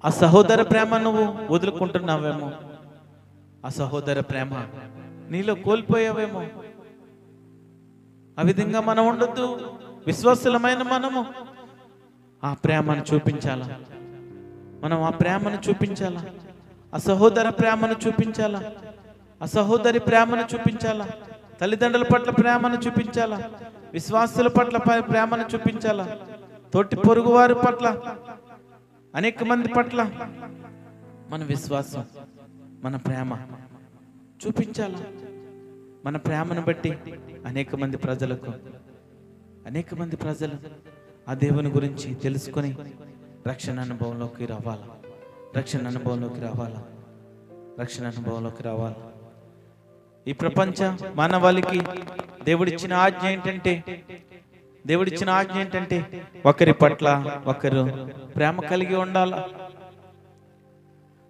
ఆ సహోదర ప్రేమ నువ్వు వదులుకుంటున్నావేమో, ఆ సహోదర ప్రేమ నీలో కోల్పోయావేమో. ఆ విధంగా మనం ఉండొద్దు. విశ్వాసులమైన మనము ఆ ప్రేమను చూపించాలా, మనం ఆ ప్రేమను చూపించాలా, ఆ సహోదర ప్రేమను చూపించాలా, ఆ సహోదరి ప్రేమను చూపించాలా, తల్లిదండ్రుల పట్ల ప్రేమను చూపించాలా, విశ్వాసుల పట్ల ప్రేమను చూపించాలా, తోటి పొరుగు వారి పట్ల, అనేక మంది పట్ల మన విశ్వాసం, మన ప్రేమ చూపించాలా. మన ప్రేమను బట్టి అనేక మంది ప్రజలు ఆ దేవుని గురించి తెలుసుకొని రక్షణ అనుభవంలోకి రావాలా. ఈ ప్రపంచ మానవాళికి దేవుడిచ్చిన ఆజ్ఞ ఏంటంటే ఒకరి పట్ల ఒకరు ప్రేమ కలిగి ఉండాల.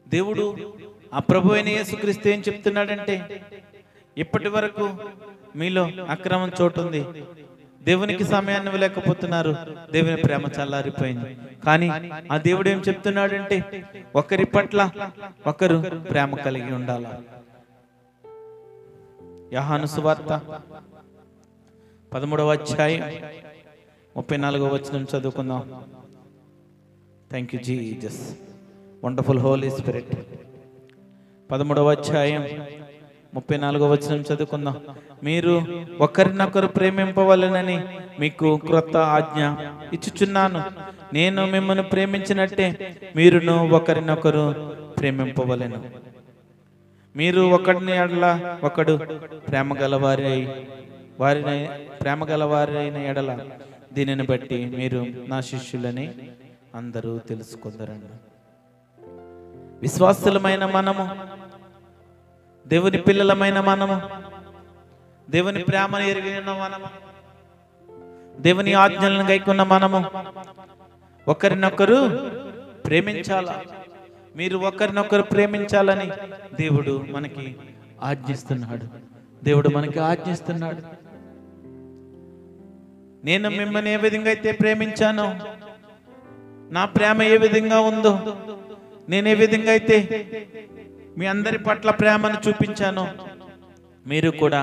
దేవుడు ఆ ప్రభు అయిన యేసుక్రీస్తు ఏం చెప్తున్నాడంటే, ఇప్పటి వరకు మీలో అక్రమం చోటుంది, దేవునికి సమయాన్ని ఇవ్వలేకపోతున్నారు, దేవుని ప్రేమ చల్లారిపోయింది. కానీ ఆ దేవుడు ఏం చెప్తున్నాడంటే, ఒకరి పట్ల ఒకరు ప్రేమ కలిగి ఉండాల. యోహాను సువార్త 13వ అధ్యాయం 34వ వచనం చదువుకుందాం. Thank you Jesus, wonderful Holy Spirit. 13వ అధ్యాయం 34వ వచనం చదువుకుందాం. మీరు ఒకరినొకరు ప్రేమింపవలెనని మీకు క్రొత్త ఆజ్ఞ ఇచ్చుచున్నాను. నేను మిమ్మల్ని ప్రేమించినట్టే మీరును ఒకరినొకరు ప్రేమింపవలెను. మీరు ఒకడిని ఎడల ఒకడు ప్రేమ గలవారైన ఎడల దీనిని బట్టి మీరు నా శిష్యులని అందరూ తెలుసుకుందరండి. విశ్వాసులమైన మనము, దేవుని పిల్లలమైన మనము, దేవుని ప్రేమను ఎరిగిన మనము, దేవుని ఆజ్ఞలను గైకొన్న మనము ఒకరినొకరు ప్రేమించాలా. మీరు ఒకరినొకరు ప్రేమించాలని దేవుడు మనకి ఆజ్ఞిస్తున్నాడు. నేను మిమ్మల్ని ఏ విధంగా అయితే ప్రేమించానో, నా ప్రేమ ఏ విధంగా ఉందో, నేను ఏ విధంగా అయితే మీ అందరి పట్ల ప్రేమను చూపించానో, మీరు కూడా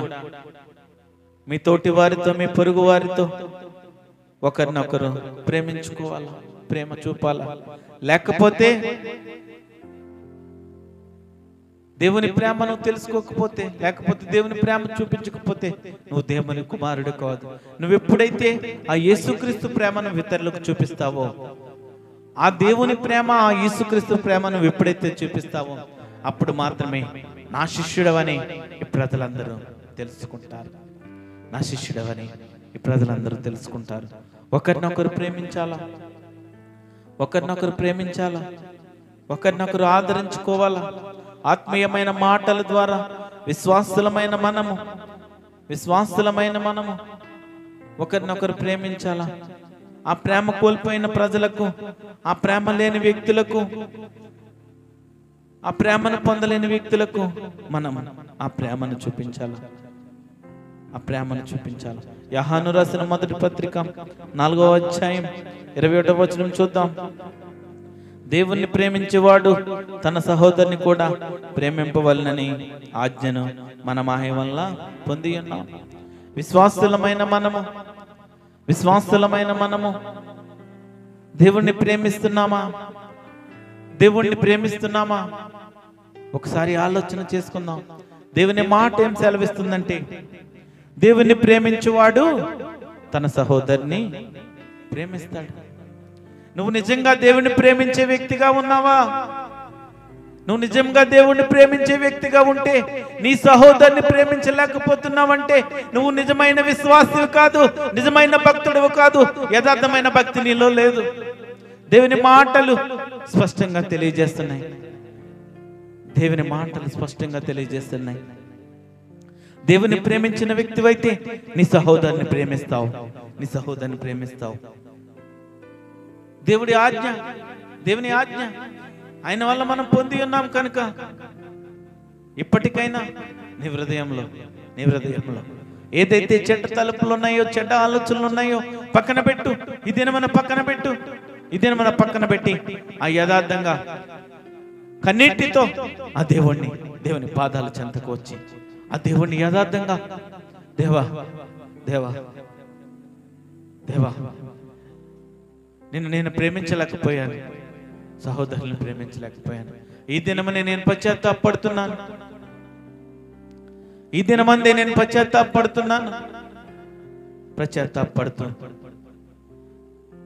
మీ తోటి వారితో, మీ పొరుగు వారితో ఒకరినొకరు ప్రేమించుకోవాలా, ప్రేమ చూపాలా. లేకపోతే దేవుని ప్రేమను తెలుసుకోకపోతే, లేకపోతే దేవుని ప్రేమ చూపించకపోతే నువ్వు దేవుని కుమారుడు కాదు. నువ్వు ఎప్పుడైతే ఆ యేసుక్రీస్తు ప్రేమను ఇతరులకు చూపిస్తావో, ఆ దేవుని ప్రేమ, ఆ యేసుక్రీస్తు ప్రేమను ఎప్పుడైతే చూపిస్తావో, అప్పుడు మాత్రమే నా శిష్యుడవని ఈ ప్రజలందరూ తెలుసుకుంటారు. ఒకరినొకరు ప్రేమించాలా, ఒకరినొకరు ఆదరించుకోవాలా. ఆత్మీయమైన మాటల ద్వారా విశ్వాసులమైన మనము ఒకరినొకరు ప్రేమించాలా. ఆ ప్రేమ కోల్పోయిన ప్రజలకు, ఆ ప్రేమ లేని వ్యక్తులకు, ఆ ప్రేమను పొందలేని వ్యక్తులకు మనం ఆ ప్రేమను చూపించాలి. యోహాను రాసిన మొదటి పత్రిక 4వ అధ్యాయం 21వ వచనం చూద్దాం. దేవుణ్ణి ప్రేమించేవాడు తన సహోదరుని కూడా ప్రేమింపవలనని ఆజ్ఞను మన మహిమ వల్ల పొంది ఉన్నాం. విశ్వాసులమైన మనము దేవుణ్ణి ప్రేమిస్తున్నామా? ఒకసారి ఆలోచన చేసుకుందాం. దేవుని మాట ఏం సెలవిస్తుందంటే, దేవుణ్ణి ప్రేమించువాడు తన సహోదరుని ప్రేమిస్తాడు. నువ్వు నిజంగా దేవుణ్ణి ప్రేమించే వ్యక్తిగా ఉన్నావా? నువ్వు నిజంగా దేవుణ్ణి ప్రేమించే వ్యక్తిగా ఉంటే, నీ సహోదరుని ప్రేమించలేకపోతున్నావంటే నువ్వు నిజమైన విశ్వాసివి కాదు, నిజమైన భక్తుడివి కాదు, యథార్థమైన భక్తి నీలో లేదు. దేవుని మాటలు స్పష్టంగా తెలియజేస్తున్నాయి. దేవుని ప్రేమించిన వ్యక్తివైతే నీ సహోదరుని ప్రేమిస్తావు. దేవుని ఆజ్ఞ ఆయన వల్ల మనం పొంది ఉన్నాం కనుక ఇప్పటికైనా నీ హృదయంలో ఏదైతే చెడ్డ తలుపులు ఉన్నాయో, చెడ్డ ఆలోచనలు ఉన్నాయో పక్కన పెట్టు. ఈ దినమన పక్కన పెట్టు. ఇదే మన పక్కన పెట్టి ఆ యథార్థంగా కన్నీటితో ఆ దేవుని పాదాల చెంతకు వచ్చి ఆ దేవుణ్ణి యథార్థంగా దేవా దేవా దేవా నేను ప్రేమించలేకపోయాను, సహోదరులను ప్రేమించలేకపోయాను. ఈ దినమనే నేను పశ్చాత్తాపడుతున్నాను, ఈ దినమందే నేను పశ్చాత్తాపడుతున్నాను.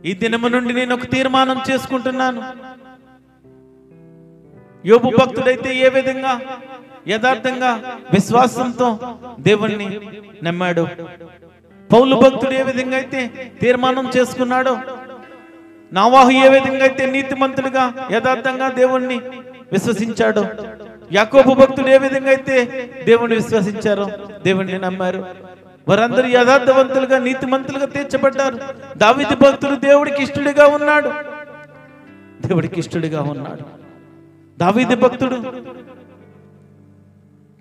ఈ దినము నుండి నేను ఒక తీర్మానం చేసుకుంటున్నాను. యోబు భక్తుడైతే ఏ విధంగా యథార్థంగా విశ్వాసంతో దేవుణ్ణి నమ్మాడు, పౌలు భక్తుడు ఏ విధంగా అయితే తీర్మానం చేసుకున్నాడో, నోవాహు ఏ విధంగా అయితే నీతిమంతుడిగా యథార్థంగా దేవుణ్ణి విశ్వసించాడో, యాకోబు భక్తుడు ఏ విధంగా అయితే దేవుణ్ణి విశ్వసించారో, దేవుణ్ణి నమ్మారు, వారందరూ యథార్థవంతులుగా నీతిమంతులుగా తీర్చబడ్డారు. దావీదు భక్తుడు దేవుడికి ఇష్టడిగా ఉన్నాడు, దావీదు భక్తుడు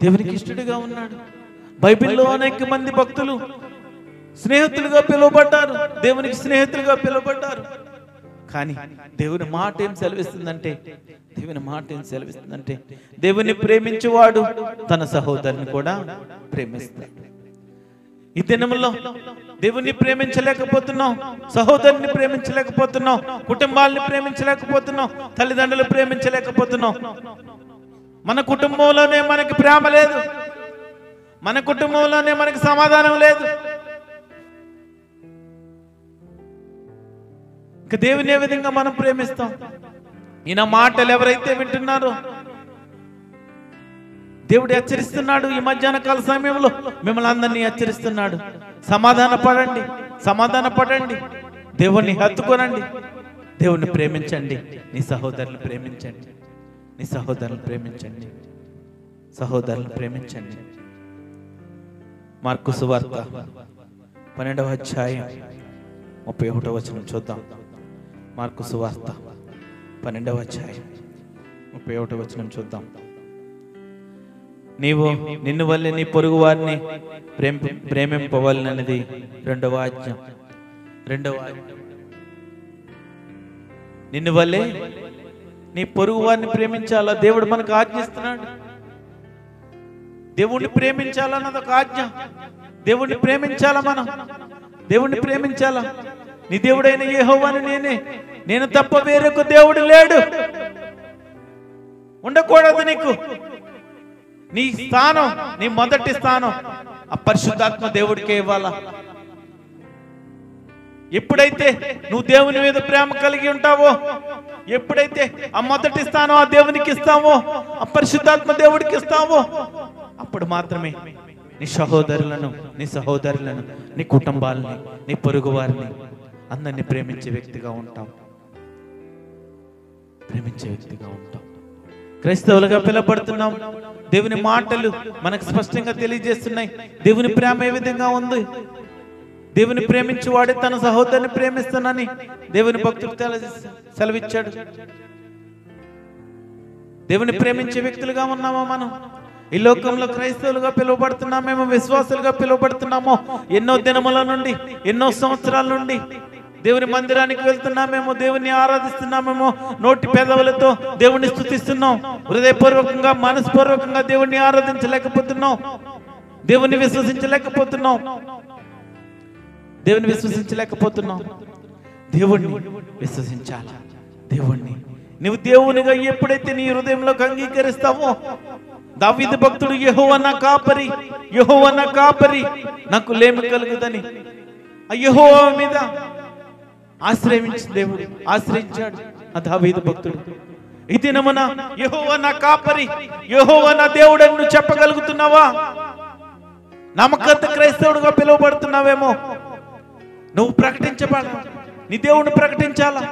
దేవునికి ఇష్టడిగా ఉన్నాడు. బైబిల్లో అనేక మంది భక్తులు స్నేహితులుగా పిలువబడ్డారు, దేవునికి స్నేహితులుగా పిలువబడ్డారు. కానీ దేవుని మాట ఏం సెలవిస్తుందంటే, దేవుని ప్రేమించేవాడు తన సహోదరుని కూడా ప్రేమిస్తాడు. ఈ దినములో దేవుణ్ణి ప్రేమించలేకపోతున్నాం, సహోదరుని ప్రేమించలేకపోతున్నాం, కుటుంబాలని ప్రేమించలేకపోతున్నాం, తల్లిదండ్రులు ప్రేమించలేకపోతున్నాం. మన కుటుంబంలోనే మనకి ప్రేమ లేదు, మన కుటుంబంలోనే మనకి సమాధానం లేదు. ఇక దేవుని ఏ విధంగా మనం ప్రేమిస్తాం? ఈయన మాటలు ఎవరైతే వింటున్నారో దేవుడు హెచ్చరిస్తున్నాడు. ఈ మధ్యాహ్న కాల సమయంలో మిమ్మల్ని అందరినీ హెచ్చరిస్తున్నాడు. సమాధాన పడండి, దేవుణ్ణి హత్తుకోనండి, దేవుణ్ణి ప్రేమించండి, నీ సహోదరుని ప్రేమించండి. మార్కు సువార్త 12వ అధ్యాయం 31వ వచనం చూద్దాం. మార్కు సువార్త 12వ అధ్యాయం 31వ వచనం చూద్దాం. నీవు నిన్ను వల్లే నీ పొరుగు వారిని ప్రేమింపవలనది రెండవ ఆజ్ఞ. నిన్ను వల్లే నీ పొరుగు వారిని ప్రేమించాలా దేవుడు మనకు ఆజ్ఞిస్తున్నాడు. దేవుణ్ణి ప్రేమించాలన్నది ఒక ఆజ్ఞ. దేవుణ్ణి ప్రేమించాలా, మనం దేవుణ్ణి ప్రేమించాలా. నీ దేవుడైన యెహోవాను నేను తప్ప వేరొక దేవుడు లేడు, ఉండకూడదు. నీకు నీ స్థానం, నీ మొదటి స్థానం ఆ పరిశుద్ధాత్మ దేవుడికే ఇవ్వాలా. ఎప్పుడైతే నువ్వు దేవుని మీద ప్రేమ కలిగి ఉంటావో, ఎప్పుడైతే ఆ మొదటి స్థానం ఆ దేవునికి ఇస్తావో, ఆ పరిశుద్ధాత్మ దేవుడికి ఇస్తావో, అప్పుడు మాత్రమే నీ సహోదరులను, నీ సహోదరులను, నీ కుటుంబాలని, నీ పొరుగు వారిని అందరినీ ప్రేమించే వ్యక్తిగా ఉంటావు. క్రైస్తవులుగా పిలువబడుతున్నాం. దేవుని మాటలు మనకు స్పష్టంగా తెలియజేస్తున్నాయి. దేవుని ప్రేమ ఏ విధంగా ఉంది. దేవుని ప్రేమించేవాడే తన సహోదరుని ప్రేమిస్తానని దేవుని భక్తుడు సెలవిచ్చాడు. దేవుని ప్రేమించే వ్యక్తులుగా ఉన్నామో మనం ఈ లోకంలో క్రైస్తవులుగా పిలువబడుతున్నామేమో, విశ్వాసులుగా పిలువబడుతున్నామో, ఎన్నో దినముల నుండి, ఎన్నో సంవత్సరాల నుండి దేవుని మందిరానికి వెళ్తున్నామేమో, దేవుని ఆరాధిస్తున్నామేమో, నోటి పెదవులతో దేవుని స్తుతిస్తున్నాం, హృదయపూర్వకంగా మనస్పూర్వకంగా దేవుణ్ణి ఆరాధించలేకపోతున్నాం, దేవుని విశ్వసించలేకపోతున్నాం. దేవుణ్ణి విశ్వసించాలా. దేవుణ్ణి నువ్వు దేవునిగా ఎప్పుడైతే నీ హృదయంలోకి అంగీకరిస్తావో, దావీదు భక్తుడు యెహోవా నా కాపరి, యెహోవా నా కాపరి, నాకు లేమి కలుగుదని ఆ యెహోవా మీద ఆశ్రయించాడు ఆ దావీదు భక్తుడు. ఈ దినమున యెహోవా నా కాపరి, యెహోవా నా దేవుడు అని నువ్వు చెప్పగలుగుతున్నావా? నమ్మకత క్రైస్తవుడుగా పిలువబడుతున్నావేమో, నువ్వు ప్రకటించబడాలి. నీ దేవుణ్ణి ప్రకటించాలా.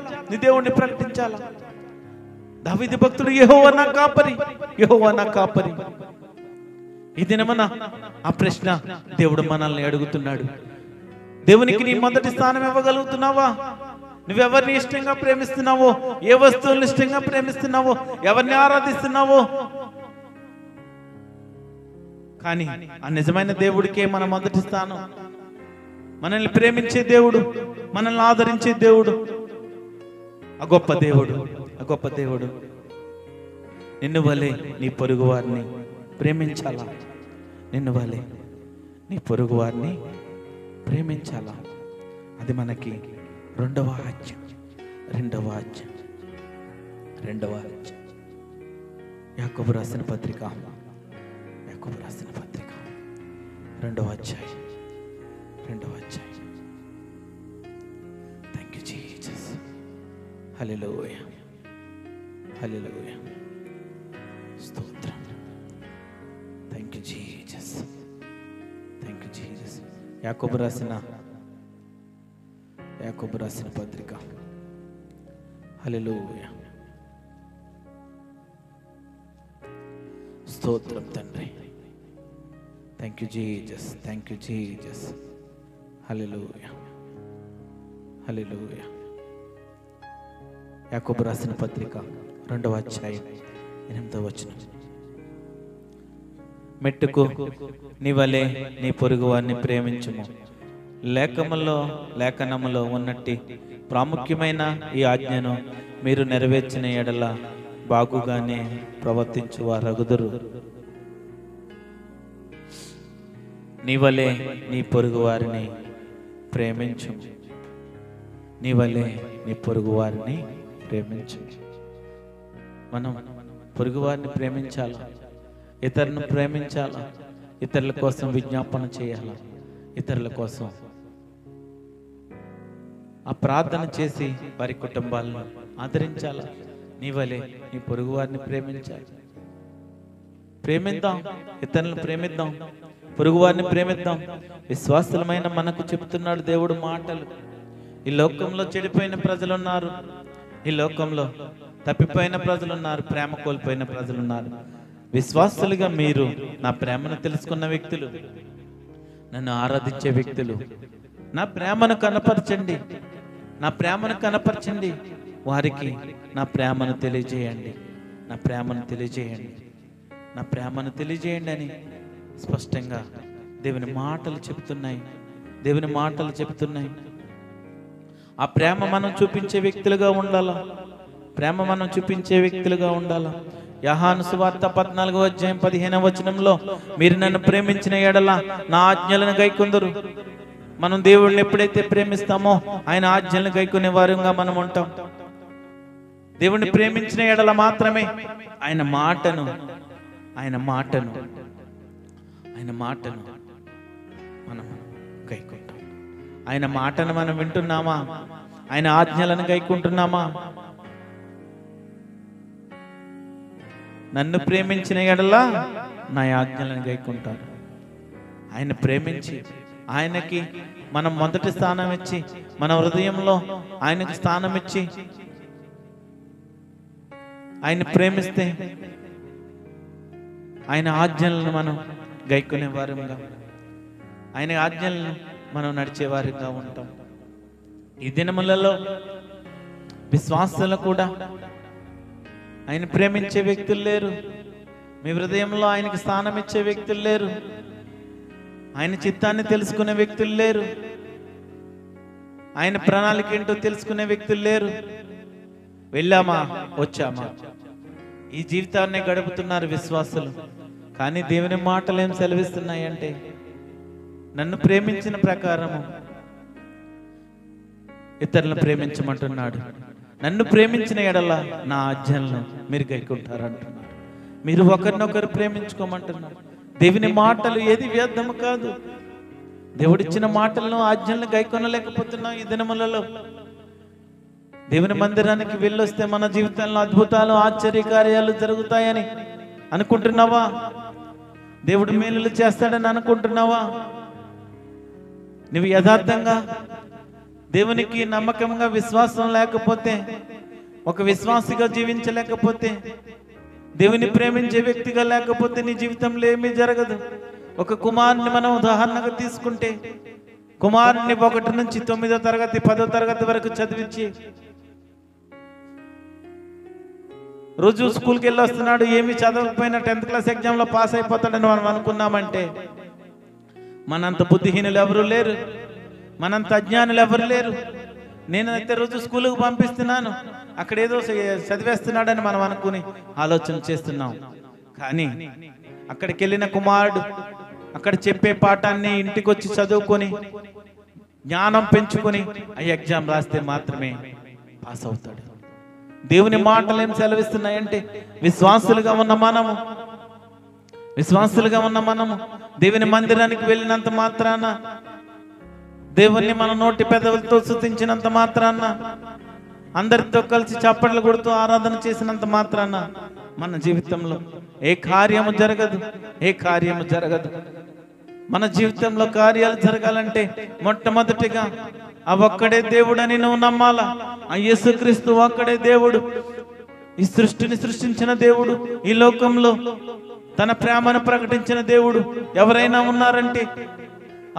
దావీదు భక్తుడు యెహోవా నా కాపరి, యెహోవా నా కాపరి. ఈ దినమున ఆ ప్రశ్న దేవుడు మనల్ని అడుగుతున్నాడు. దేవునికి నీ మొదటి స్థానం ఇవ్వగలుగుతున్నావా? నువ్వెవరిని ఇష్టంగా ప్రేమిస్తున్నావో, ఏ వస్తువులను ఇష్టంగా ప్రేమిస్తున్నావో, ఎవరిని ఆరాధిస్తున్నావో, కానీ ఆ నిజమైన దేవుడికే మన మొదటి స్థానం. మనల్ని ప్రేమించే దేవుడు, మనల్ని ఆదరించే దేవుడు, ఆ గొప్ప దేవుడు, ఆ గొప్ప దేవుడు నిన్ను వలె నీ పొరుగు వారిని ప్రేమించాలా, నిన్ను వలె నీ పొరుగు వారిని ప్రేమించాలా. అది మనకి రెండవ ఆజ్ఞ. యాకోబు రాసిన పత్రిక 2వ అధ్యాయం. Thank you Jesus. Hallelujah, hallelujah, స్తోత్రం. Thank you Jesus, thank you Jesus. Yakobu రాసిన పత్రిక. హల్లెలూయా, స్తోత్రం తండ్రి. Thank you Jesus, thank you Jesus. Hallelujah, hallelujah. Yakobu రాసిన పత్రిక 2వ అధ్యాయం 8వ వచనం. మెట్టుకు నీ వలె నీ పొరుగు వారిని ప్రేమించుము. లేఖనములో ఉన్నట్టి ప్రాముఖ్యమైన ఈ ఆజ్ఞను మీరు నెరవేర్చిన ఎడల బాగుగానే ప్రవర్తించు వారగుదురు. నీ వలె నీ పొరుగు వారిని ప్రేమించు. నీ వలె నీ పొరుగు వారిని ప్రేమించు. మనం పొరుగు వారిని ప్రేమించాలా, ఇతరులను ప్రేమించాలా, ఇతరుల కోసం విజ్ఞాపన చేయాలా, ఇతరుల కోసం ఆ ప్రార్థన చేసి వారి కుటుంబాలను ఆదరించాలా. నీ వలె నీ పొరుగు వారిని ప్రేమించాలి. ప్రేమిద్దాం, ఇతరులను ప్రేమిద్దాం, పొరుగు వారిని ప్రేమిద్దాం. విశ్వాసులమైన మనకు చెప్తున్నాడు దేవుడు మాటలు. ఈ లోకంలో చెడిపోయిన ప్రజలు ఉన్నారు, ఈ లోకంలో తప్పిపోయిన ప్రజలు ఉన్నారు, ప్రేమ కోల్పోయిన ప్రజలు ఉన్నారు. విశ్వాసులుగా మీరు నా ప్రేమను తెలుసుకున్న వ్యక్తులు, నన్ను ఆరాధించే వ్యక్తులు, నా ప్రేమను కనపరచండి, నా ప్రేమను కనపరచండి. వారికి నా ప్రేమను తెలియజేయండి, నా ప్రేమను తెలియజేయండి, నా ప్రేమను తెలియజేయండి అని స్పష్టంగా దేవుని మాటలు చెప్తున్నాయి, దేవుని మాటలు చెప్తున్నాయి. ఆ ప్రేమ మనం చూపించే వ్యక్తులుగా ఉండాలా, ప్రేమ మనం చూపించే వ్యక్తులుగా ఉండాలా. యోహాను సువార్త 14వ అధ్యాయం 15వ వచనంలో మీరు నన్ను ప్రేమించిన ఎడల నా ఆజ్ఞలను గైకొందురు. మనం దేవుడిని ఎప్పుడైతే ప్రేమిస్తామో ఆయన ఆజ్ఞలను గైకొనే వారంగా మనం ఉంటాం. దేవుడిని ప్రేమించిన ఎడల మాత్రమే ఆయన మాటను మనం గైకుంటాం. ఆయన మాటను మనం వింటున్నామా? ఆయన ఆజ్ఞలను గైకుంటున్నామా? నన్ను ప్రేమించిన ఎడల నా ఆజ్ఞలను గైకుంటారు. ఆయన ప్రేమించి ఆయనకి మనం మొదటి స్థానం ఇచ్చి, మన హృదయంలో ఆయనకు స్థానం ఇచ్చి ఆయన ప్రేమిస్తే ఆయన ఆజ్ఞలను మనం గైకునే వారంగా, ఆయన ఆజ్ఞలను మనం నడిచే వారిగా ఉంటాం. ఈ దినములలో విశ్వాసులు కూడా ఆయన ప్రేమించే వ్యక్తులు లేరు. మీ హృదయంలో ఆయనకి స్థానం ఇచ్చే వ్యక్తులు లేరు. ఆయన చిత్తాన్ని తెలుసుకునే వ్యక్తులు లేరు. ఆయన ప్రణాళిక ఏంటో తెలుసుకునే వ్యక్తులు లేరు. వెళ్ళామా వచ్చామా ఈ జీవితాన్ని గడుపుతున్నారు విశ్వాసులు. కానీ దేవుని మాటలు ఏం సెలవిస్తున్నాయి అంటే, నన్ను ప్రేమించిన ప్రకారము ఇతరులను ప్రేమించమంటున్నాడు. నన్ను ప్రేమించిన ఎడల నా ఆజ్ఞలను మీరు గైకుంటారు అంటున్నాడు. మీరు ఒకరినొకరు ప్రేమించుకోమంటున్నారు. దేవుని మాటలు ఏది వ్యర్థము కాదు. దేవుడిచ్చిన మాటలను ఆజ్ఞలను గైకొనలేకపోతున్నాం ఈ దినములలో. దేవుని మందిరానికి వెళ్ళొస్తే మన జీవితంలో అద్భుతాలు ఆశ్చర్యకార్యాలు జరుగుతాయని అనుకుంటున్నావా? దేవుడు మేలులు చేస్తాడని అనుకుంటున్నావా? నువ్వు యథార్థంగా దేవునికి నమ్మకంగా విశ్వాసం లేకపోతే, ఒక విశ్వాసిగా జీవించలేకపోతే, దేవుని ప్రేమించే వ్యక్తిగా లేకపోతే నీ జీవితంలో ఏమీ జరగదు. ఒక కుమారుని మనం ఉదాహరణగా తీసుకుంటే, కుమారుని 1 నుంచి 9వ తరగతి 10వ తరగతి వరకు చదివించి రోజు స్కూల్కి వెళ్ళి వస్తున్నాడు, ఏమి చదవకపోయినా 10th క్లాస్ ఎగ్జామ్లో పాస్ అయిపోతాడని మనం అనుకున్నామంటే, మనంత బుద్ధిహీనులు ఎవరు లేరు, మనంత అజ్ఞానులు ఎవరు లేరు. నేనైతే రోజు స్కూల్కి పంపిస్తున్నాను, అక్కడ ఏదో చదివేస్తున్నాడని మనం అనుకుని ఆలోచన చేస్తున్నాం. కానీ అక్కడికి వెళ్ళిన కుమారుడు అక్కడ చెప్పే పాఠాన్ని ఇంటికి వచ్చి చదువుకొని జ్ఞానం పెంచుకొని ఆ ఎగ్జామ్ రాస్తే మాత్రమే పాస్ అవుతాడు. దేవుని మాటలు ఏం సెలవిస్తున్నాయంటే విశ్వాసులుగా ఉన్న మనము దేవుని మందిరానికి వెళ్ళినంత మాత్రాన, దేవుణ్ణి మన నోటి పెదవులతో స్తుతించినంత మాత్రాన, అందరితో కలిసి చప్పట్లు కొడుతూ ఆరాధన చేసినంత మాత్రాన మన జీవితంలో ఏ కార్యము జరగదు. మన జీవితంలో కార్యాలు జరగాలంటే మొట్టమొదటిగా ఆ ఒక్కడే దేవుడని నువ్వు నమ్మాలా. ఆ యేసుక్రీస్తు ఒక్కడే దేవుడు, ఈ సృష్టిని సృష్టించిన దేవుడు, ఈ లోకంలో తన ప్రేమను ప్రకటించిన దేవుడు ఎవరైనా ఉన్నారంటే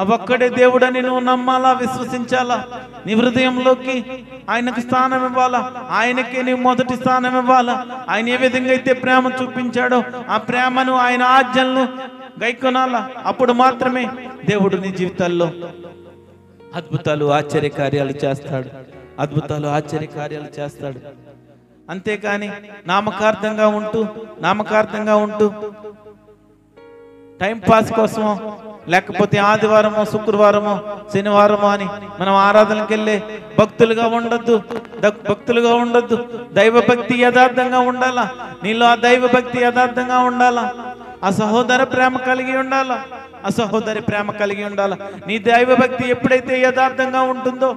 ఆ ఒక్కడే దేవుడని నువ్వు నమ్మాలా, విశ్వసించాలా. నీ హృదయంలోకి ఆయనకు స్థానం ఇవ్వాలా, ఆయనకే నీ మొదటి స్థానం ఇవ్వాలా. ఆయన ఏ విధంగా అయితే ప్రేమ చూపించాడో ఆ ప్రేమను, ఆయన ఆజ్ఞలను గైకొనాలా. అప్పుడు మాత్రమే దేవుడు నీ జీవితాల్లో అద్భుతాలు ఆశ్చర్యకార్యాలు చేస్తాడు. అంతేకాని నామకార్థంగా ఉంటూ టైం పాస్ కోసమో, లేకపోతే ఆదివారమో, శుక్రవారమో, శనివారమో అని మనం ఆరాధనకి వెళ్ళే భక్తులుగా ఉండొద్దు. దైవభక్తి యథార్థంగా ఉండాలా. నీలో ఆ దైవభక్తి యథార్థంగా ఉండాలా. ఆ సహోదరి ప్రేమ కలిగి ఉండాలా. నీ దైవభక్తి ఎప్పుడైతే యథార్థంగా ఉంటుందో,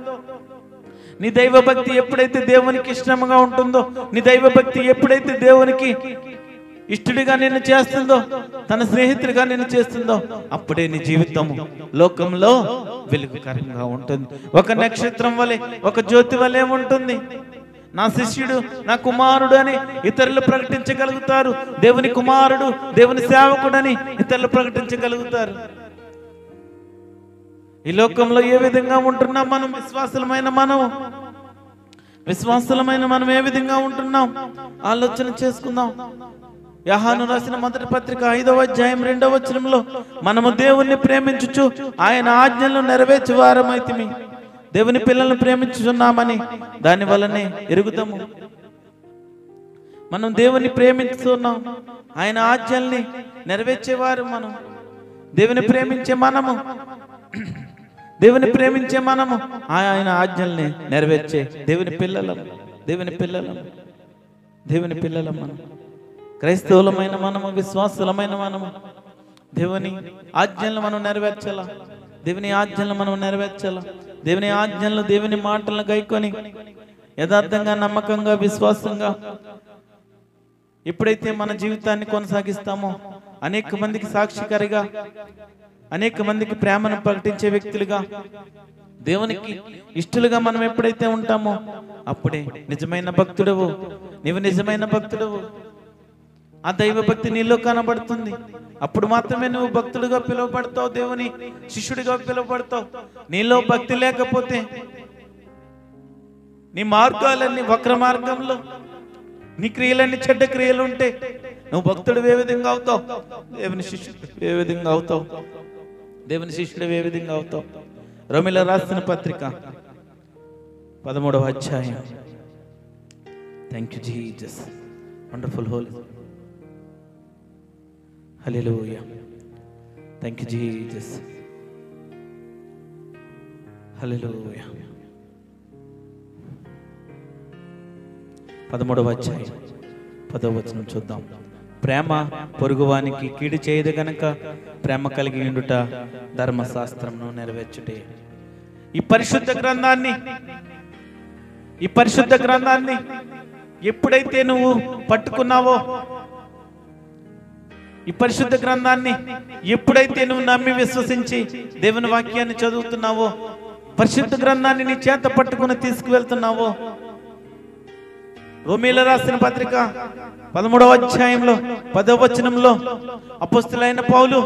నీ దైవభక్తి ఎప్పుడైతే దేవునికి ఇష్టంగా ఉంటుందో, నీ దైవభక్తి ఎప్పుడైతే దేవునికి ఇష్టడిగా నిన్ను చేస్తుందో, తన స్నేహితుడిగా నిన్ను చేస్తుందో, అప్పుడే నీ జీవితం లోకంలో వెలుగుకరంగా ఉంటుంది. ఒక నక్షత్రం వలె, ఒక జ్యోతి వలె ఉంటుంది. నా శిష్యుడు, నా కుమారుడు అని ఇతరులు ప్రకటించగలుగుతారు. దేవుని కుమారుడు, దేవుని సేవకుడని ఇతరులు ప్రకటించగలుగుతారు. ఈ లోకంలో ఏ విధంగా ఉంటున్నాం మనం? విశ్వాసులమైన మనం ఏ విధంగా ఉంటున్నాం ఆలోచన చేసుకుందాం. యోహాను రాసిన మొదటి పత్రిక 5వ అధ్యాయం 2వ వచనంలో మనము దేవుణ్ణి ప్రేమించుచు ఆయన ఆజ్ఞలను నెరవేర్చు వారమైతిమి. దేవుని పిల్లలను ప్రేమించుచున్నామని దాని వల్లనే ఎరుగుతాము. మనం దేవుని ప్రేమిస్తున్నాం, ఆయన ఆజ్ఞల్ని నెరవేర్చేవారు మనం. దేవుని ప్రేమించే మనము ఆయన ఆజ్ఞల్ని నెరవేర్చే దేవుని పిల్లలం మనం. క్రైస్తవులమైన మనము, విశ్వాసులమైన మనము దేవుని ఆజ్ఞలను మనం నెరవేర్చాలా. దేవుని ఆజ్ఞలను, దేవుని మాటలను గైకొని యథార్థంగా, నమ్మకంగా, విశ్వాసంగా ఎప్పుడైతే మన జీవితాన్ని కొనసాగిస్తామో, అనేక మందికి సాక్షికారిగా, అనేక మందికి ప్రేమను ప్రకటించే వ్యక్తులుగా, దేవునికి ఇష్టలుగా మనం ఎప్పుడైతే ఉంటామో అప్పుడే నిజమైన భక్తుడవు. నీవు నిజమైన భక్తుడవు. ఆ దైవ భక్తి నీలో కనబడుతుంది. అప్పుడు మాత్రమే నువ్వు భక్తుడిగా పిలువబడతావు, దేవుని శిష్యుడిగా పిలువబడతావు. నీలో భక్తి లేకపోతే, నీ మార్గాలన్నీ వక్ర మార్గంలో, నీ క్రియలన్నీ చెడ్డ క్రియలు ఉంటే నువ్వు భక్తుడు ఏ విధంగా అవుతావు? దేవుని శిష్యుడు ఏ విధంగా అవుతావు? రోమిల రాసిన పత్రిక 13వ అధ్యాయం. Thank you Jesus, wonderful holy, hallelujah, thank you Jesus, hallelujah. 13వ అధ్యాయం 10వ వచనం చూద్దాం. ప్రేమ పొరుగువానికి కీడు చేయదు గనక ప్రేమ కలిగి ఉండుట ధర్మశాస్త్రమును నెరవేర్చుటే. ఈ పరిశుద్ధ గ్రంథాన్ని ఎప్పుడైతే నువ్వు పట్టుకున్నావో, ఈ పరిశుద్ధ గ్రంథాన్ని ఎప్పుడైతే నువ్వు నమ్మి విశ్వసించి దేవుని వాక్యాన్ని చదువుతున్నావో, పరిశుద్ధ గ్రంథాన్ని నీ చేత పట్టుకుని తీసుకువెళ్తున్నావో, రోమీయుల రాసిన పత్రిక 13వ అధ్యాయంలో 10వ వచనంలో అపోస్తలుడైన పౌలు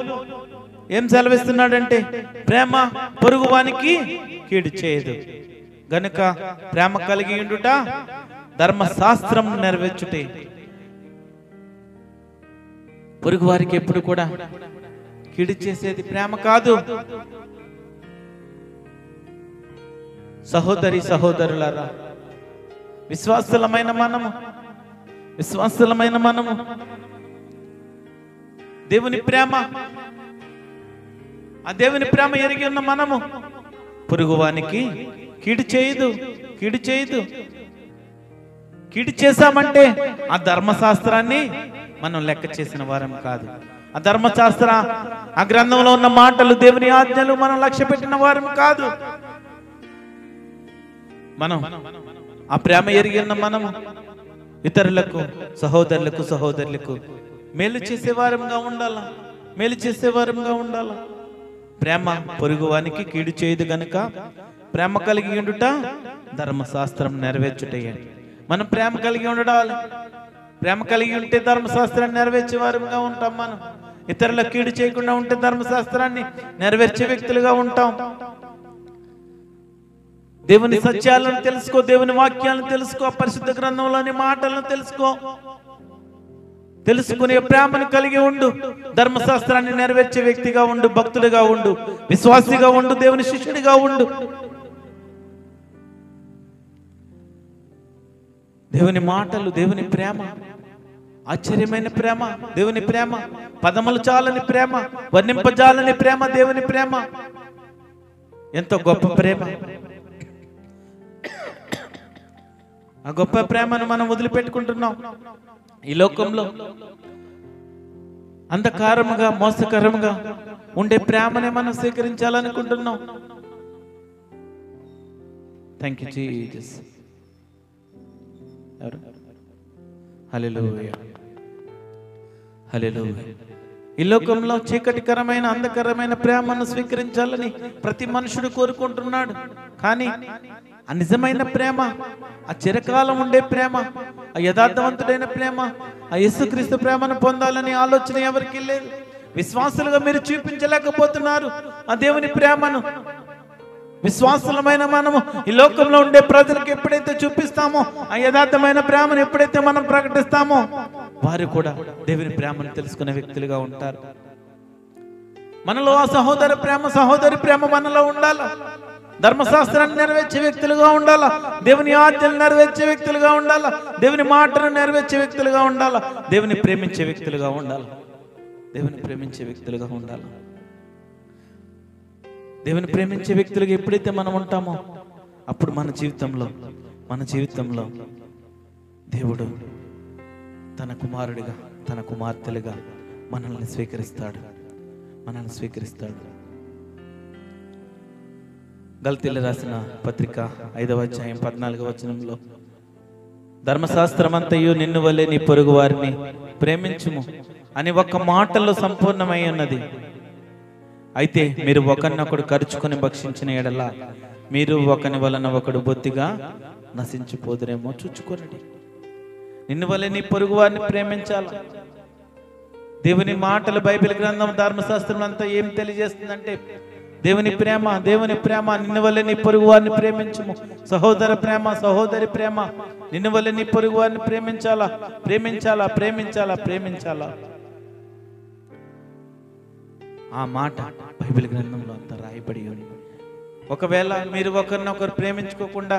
ఏం సెలవిస్తున్నాడంటే, ప్రేమ పొరుగువానికి కీడు చేయదు గనుక ప్రేమ కలిగి ఉండుట ధర్మశాస్త్రం నెరవేర్చుటే. పొరుగు వారికి ఎప్పుడు కూడా కీడు చేసేది ప్రేమ కాదు. సహోదరులారా, విశ్వాసులమైన మనము దేవుని ప్రేమ, ఆ దేవుని ప్రేమ ఎరిగి ఉన్న మనము పొరుగువానికి కీడు చేయదు. కీడు చేశామంటే ఆ ధర్మశాస్త్రాన్ని మనం లెక్క చేసిన వారం కాదు. ఆ ధర్మశాస్త్ర, ఆ గ్రంథంలో ఉన్న మాటలు, దేవుని ఆజ్ఞలు మనం లక్ష్య పెట్టిన వారం కాదు. మనం ఆ ప్రేమ ఎరిగి ఉన్న మనము ఇతరులకు, సహోదరులకు మేలు చేసేవారంగా ఉండాలా. ప్రేమ పొరుగువానికి కీడు చేయదు గనుక ప్రేమ కలిగి ఉండుట ధర్మశాస్త్రం నెరవేర్చుటయే. మనం ప్రేమ కలిగి ఉండాలి. ప్రేమ కలిగి ఉంటే ధర్మశాస్త్రాన్ని నెరవేర్చే వారంగా ఉంటాం. మనం ఇతరులకు కీడు చేయకుండా ఉంటే ధర్మశాస్త్రాన్ని నెరవేర్చే వ్యక్తులుగా ఉంటాం. దేవుని సత్యాలను తెలుసుకో, దేవుని వాక్యాలను తెలుసుకో, పరిశుద్ధ గ్రంథంలోని మాటలను తెలుసుకునే ప్రేమను కలిగి ఉండు. ధర్మశాస్త్రాన్ని నెరవేర్చే వ్యక్తిగా ఉండు, భక్తుడిగా ఉండు, విశ్వాసిగా ఉండు, దేవుని శిష్యుడిగా ఉండు. దేవుని మాటలు, దేవుని ప్రేమ, ఆశ్చర్యమైన ప్రేమ, దేవుని ప్రేమ, పదములు చాలని ప్రేమ, వర్ణింపజాలని ప్రేమ, దేవుని ప్రేమ ఎంతో గొప్ప ప్రేమ. ఆ గొప్ప ప్రేమను మనం వదిలిపెట్టుకుంటున్నాం. ఈ లోకంలో అంధకారముగా, మోసకరముగా ఉండే ప్రేమనే మనం స్వీకరించాలనుకుంటున్నాం. Thank you Jesus. Hallelujah, hallelujah. ఈ లోకంలో చీకటికరమైన, అంధకరమైన ప్రేమను స్వీకరించాలని ప్రతి మనుషుడు కోరుకుంటున్నాడు. కానీ ఆ నిజమైన ప్రేమ, ఆ చిరకాలం ఉండే ప్రేమ, ఆ యథార్థవంతుడైన ప్రేమ, ఆ యేసుక్రీస్తు ప్రేమను పొందాలని ఆలోచన ఎవరికి లేదు. విశ్వాసులుగా మీరు చూపించలేకపోతున్నారు ఆ దేవుని ప్రేమను. విశ్వాసులమైన మనము ఈ లోకంలో ఉండే ప్రజలకు ఎప్పుడైతే చూపిస్తామో, ఆ యథార్థమైన ప్రేమను ఎప్పుడైతే మనం ప్రకటిస్తామో, వారు కూడా దేవుని ప్రేమను తెలుసుకునే వ్యక్తులుగా ఉంటారు. మనలో ఆ సహోదరి ప్రేమ మనలో ఉండాలా. ధర్మశాస్త్రాన్ని నెరవేర్చే వ్యక్తులుగా ఉండాలా. దేవుని ఆజ్ఞలు నెరవేర్చే వ్యక్తులుగా ఉండాలా. దేవుని మాటను నెరవేర్చే వ్యక్తులుగా ఉండాలా. దేవుని ప్రేమించే వ్యక్తులుగా ఉండాలా. దేవుని ప్రేమించే వ్యక్తులుగా ఎప్పుడైతే మనం ఉంటామో, అప్పుడు మన జీవితంలో దేవుడు తన కుమారుడిగా, తన కుమార్తెలుగా మనల్ని స్వీకరిస్తాడు. గలతీయులకు రాసిన పత్రిక 5వ అధ్యాయం 14వ వచనంలో, ధర్మశాస్త్రమంతయు నిన్ను వలె నీ పొరుగు వారిని ప్రేమించుము అని ఒక్క మాటలో సంపూర్ణమై ఉన్నది. అయితే మీరు ఒకరినొకడు కరుచుకొని భక్షించిన ఎడల మీరు ఒకని వలన ఒకడు బొత్తిగా నశించిపోదురేమో చూచుకోనండి. నిన్ను వలె నీ పొరుగు వారిని ప్రేమించాలి. దేవుని మాటలు, బైబిల్ గ్రంథం, ధర్మశాస్త్రం అంతా ఏం తెలియజేస్తుందంటే దేవుని ప్రేమ. నిన్ను వలె నీ పొరుగు వారిని ప్రేమించుము. సహోదరి ప్రేమ, నిన్ను వలె నీ పొరుగు వారిని ప్రేమించాలా. ఆ మాట బైబిల్ గ్రంథంలో అంతా రాయబడి ఉంది. ఒకవేళ మీరు ఒకరినొకరు ప్రేమించుకోకుండా,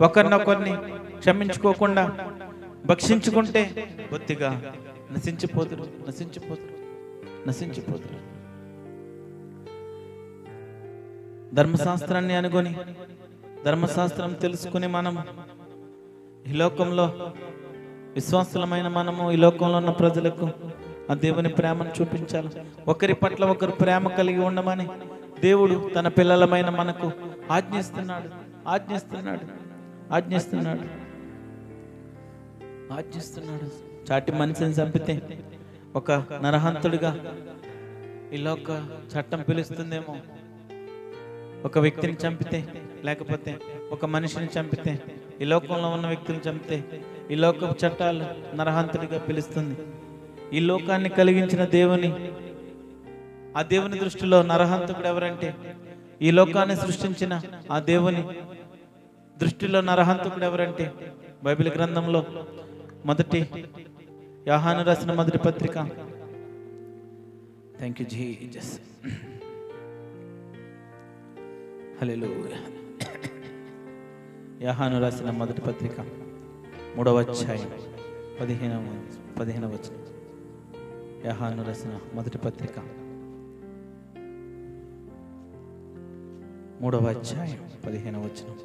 ఒకరినొకరిని క్షమించుకోకుండా భక్షించుకుంటే బొత్తిగా నశించిపోదురు. ధర్మశాస్త్రాన్ని అనుకొని, ధర్మశాస్త్రం తెలుసుకుని మనం ఈ లోకంలో విశ్వాసులమైన మనము ఈ లోకంలో ఉన్న ప్రజలకు ఆ దేవుని ప్రేమను చూపించాలి. ఒకరి పట్ల ఒకరు ప్రేమ కలిగి ఉండమని దేవుడు తన పిల్లలమైన మనకు ఆజ్ఞిస్తున్నాడు. చాటి మనిషిని చంపితే ఒక నరహంతుడిగా ఈ లోక చట్టం పిలుస్తుందేమో. ఒక వ్యక్తిని చంపితే, లేకపోతే ఒక మనిషిని చంపితే, ఈ లోకంలో ఉన్న వ్యక్తిని చంపితే ఈ లోక చట్టాలు నరహంతుడిగా పిలుస్తుంది. ఈ లోకాన్ని కలిగించిన ఆ దేవుని దృష్టిలో నరహంతకుడు ఎవరంటే, ఈ లోకాన్ని సృష్టించిన ఆ దేవుని దృష్టిలో నరహంతకుడు ఎవరంటే, బైబిల్ గ్రంథంలో యోహాను రాసిన మొదటి పత్రిక, థ్యాంక్ యూ జీసస్, హల్లెలూయా. యోహాను రాసిన మొదటి పత్రిక 3వ అధ్యాయం 15వ వచనం. యోహాను రాసిన మొదటి పత్రిక 3వ అధ్యాయం 15వ వచనం.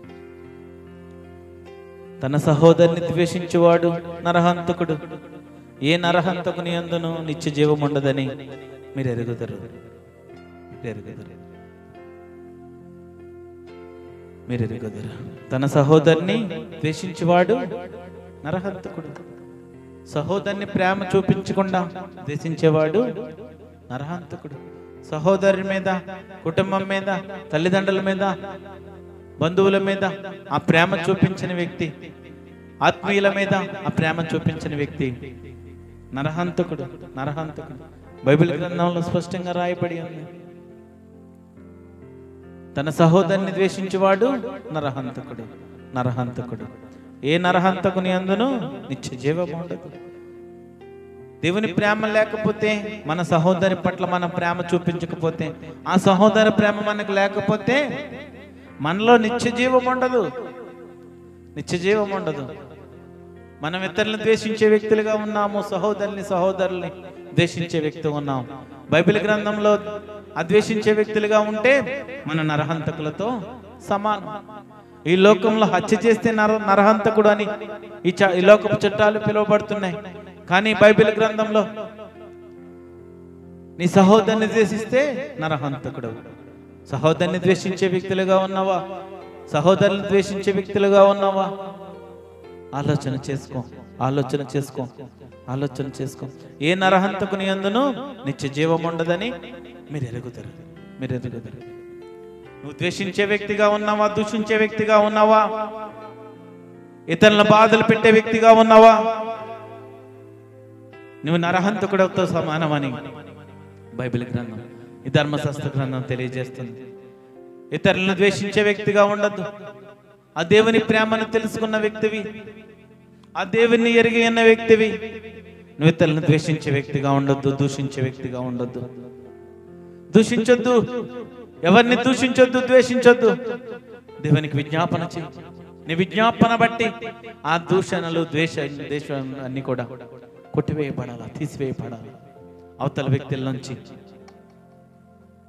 తన సహోదరుని ద్వేషించువాడు నరహంతకుడు. ఏ నరహంతకుని యందును నిత్య జీవం ఉండదని మీరు ఎరుగుదరు. తన సహోదరుని ద్వేషించువాడు నరహంతకుడు. సహోదరుని ప్రేమ చూపించకుండా ద్వేషించేవాడు నరహంతకుడు. సహోదరుని మీద, కుటుంబం మీద, తల్లిదండ్రుల మీద, బంధువుల మీద ఆ ప్రేమ చూపించిన వ్యక్తి, ఆత్మీయుల మీద ఆ ప్రేమ చూపించిన వ్యక్తి నరహంతకుడు. బైబిల్ గ్రంథంలో స్పష్టంగా రాయబడి ఉంది. తన సహోదరుని ద్వేషించేవాడు నరహంతకుడు. ఏ నరహంతకుని అందును నిత్య జీవం ఉండదు. దేవుని ప్రేమ లేకపోతే, మన సహోదరి పట్ల మన ప్రేమ చూపించకపోతే, ఆ సహోదరి ప్రేమ మనకు లేకపోతే మనలో నిత్య జీవం ఉండదు. మనం ఇతరులను ద్వేషించే వ్యక్తులుగా ఉన్నాము. సహోదరుల్ని ద్వేషించే వ్యక్తి ఉన్నాం. బైబిల్ గ్రంథంలో అద్వేషించే వ్యక్తులుగా ఉంటే మన నరహంతకులతో సమానం. ఈ లోకంలో హత్య చేస్తే నరహంతకుడు అని ఈ లోకపు చట్టాలు పిలువబడుతున్నాయి. కానీ బైబిల్ గ్రంథంలో నీ సహోదరుని ద్వేషిస్తే నరహంతకుడు. సహోదరుని ద్వేషించే వ్యక్తులుగా ఉన్నావా? సహోదరుని ద్వేషించే వ్యక్తులుగా ఉన్నావా? ఆలోచన చేసుకో. ఏ నరహంతకుని యందును నిత్య జీవం ఉండదని మీరు ఎరుగుతారు. నువ్వు ద్వేషించే వ్యక్తిగా ఉన్నావా? దూషించే వ్యక్తిగా ఉన్నావా? ఇతరుల బాధలు పెట్టే వ్యక్తిగా ఉన్నావా? నువ్వు నరహంతకుడితో సమానమని బైబిల్ గ్రంథం, ఈ ధర్మశాస్త్ర గ్రంథం తెలియజేస్తుంది. ఇతరులను ద్వేషించే వ్యక్తిగా ఉండద్దు. ఆ దేవుని ప్రేమను తెలుసుకున్న వ్యక్తివి, ఆ దేవుని ఎరిగి ఉన్న వ్యక్తివి. నువ్వు ఇతరులను ద్వేషించే వ్యక్తిగా ఉండొద్దు, దూషించే వ్యక్తిగా ఉండొద్దు. దూషించొద్దు, ఎవరిని దూషించొద్దు, ద్వేషించొద్దు. దేవునికి విజ్ఞాపన చేయి. నీ విజ్ఞాపన బట్టి ఆ దూషణలు, ద్వేషం అన్ని కూడా కొట్టివేయబడాలా, తీసివేయబడాలి. అవతల వ్యక్తుల నుంచి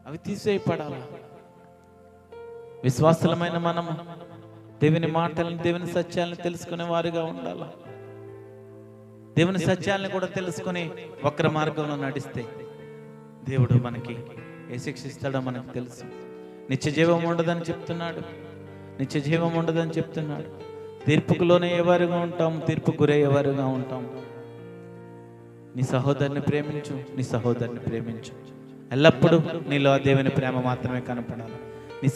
అవి తీసివేయబడాలా. విశ్వాసులమైన మనము దేవుని మాటలను, దేవుని సత్యాలను తెలుసుకునే వారిగా ఉండాలా. దేవుని సత్యాలను కూడా తెలుసుకుని వక్ర మార్గంలో నడిస్తే దేవుడు మనకి ఏ శిక్షిస్తాడో మనకు తెలుసు. నిత్య జీవం ఉండదని చెప్తున్నాడు. తీర్పుకులోనే ఎవరుగా ఉంటాం, తీర్పు గురయ్యేవారుగా ఉంటాం. నీ సహోదరుని ప్రేమించు. ఎల్లప్పుడూ నీలో ఆ దేవుని ప్రేమ మాత్రమే కనపడాలి. నీ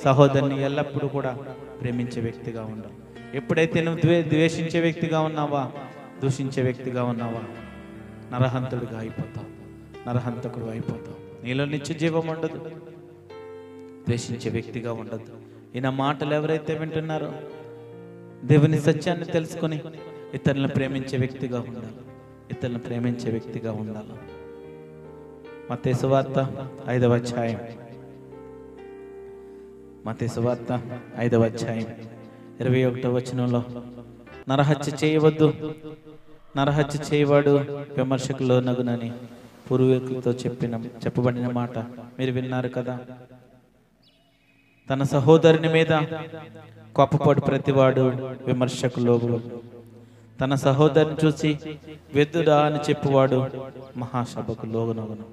సహోదరిని ఎల్లప్పుడూ కూడా ప్రేమించే వ్యక్తిగా ఉండాలి. ఎప్పుడైతే నువ్వు ద్వేషించే వ్యక్తిగా ఉన్నావా, దూషించే వ్యక్తిగా ఉన్నావా, నరహంతుడు అయిపోతావు. నీలో నిత్య జీవం ఉండదు. ద్వేషించే వ్యక్తిగా ఉండదు. ఈయన మాటలు ఎవరైతే వింటున్నారో దేవుని సత్యాన్ని తెలుసుకొని ఇతరులను ప్రేమించే వ్యక్తిగా ఉండాలి. మత్తయి సువార్త 5వ అధ్యాయం 21వ వచనంలో నరహత్య చేయవద్దు, నరహత్య చేయవాడు విమర్శకు లోనగునని పూర్వీకులతో చెప్పబడిన మాట మీరు విన్నారు కదా. తన సహోదరుని మీద కోపపడు ప్రతివాడు విమర్శకు లోబడు. తన సహోదరుని చూసి వ్యర్థుడా అని చెప్పువాడు మహాసభకు లోనగును.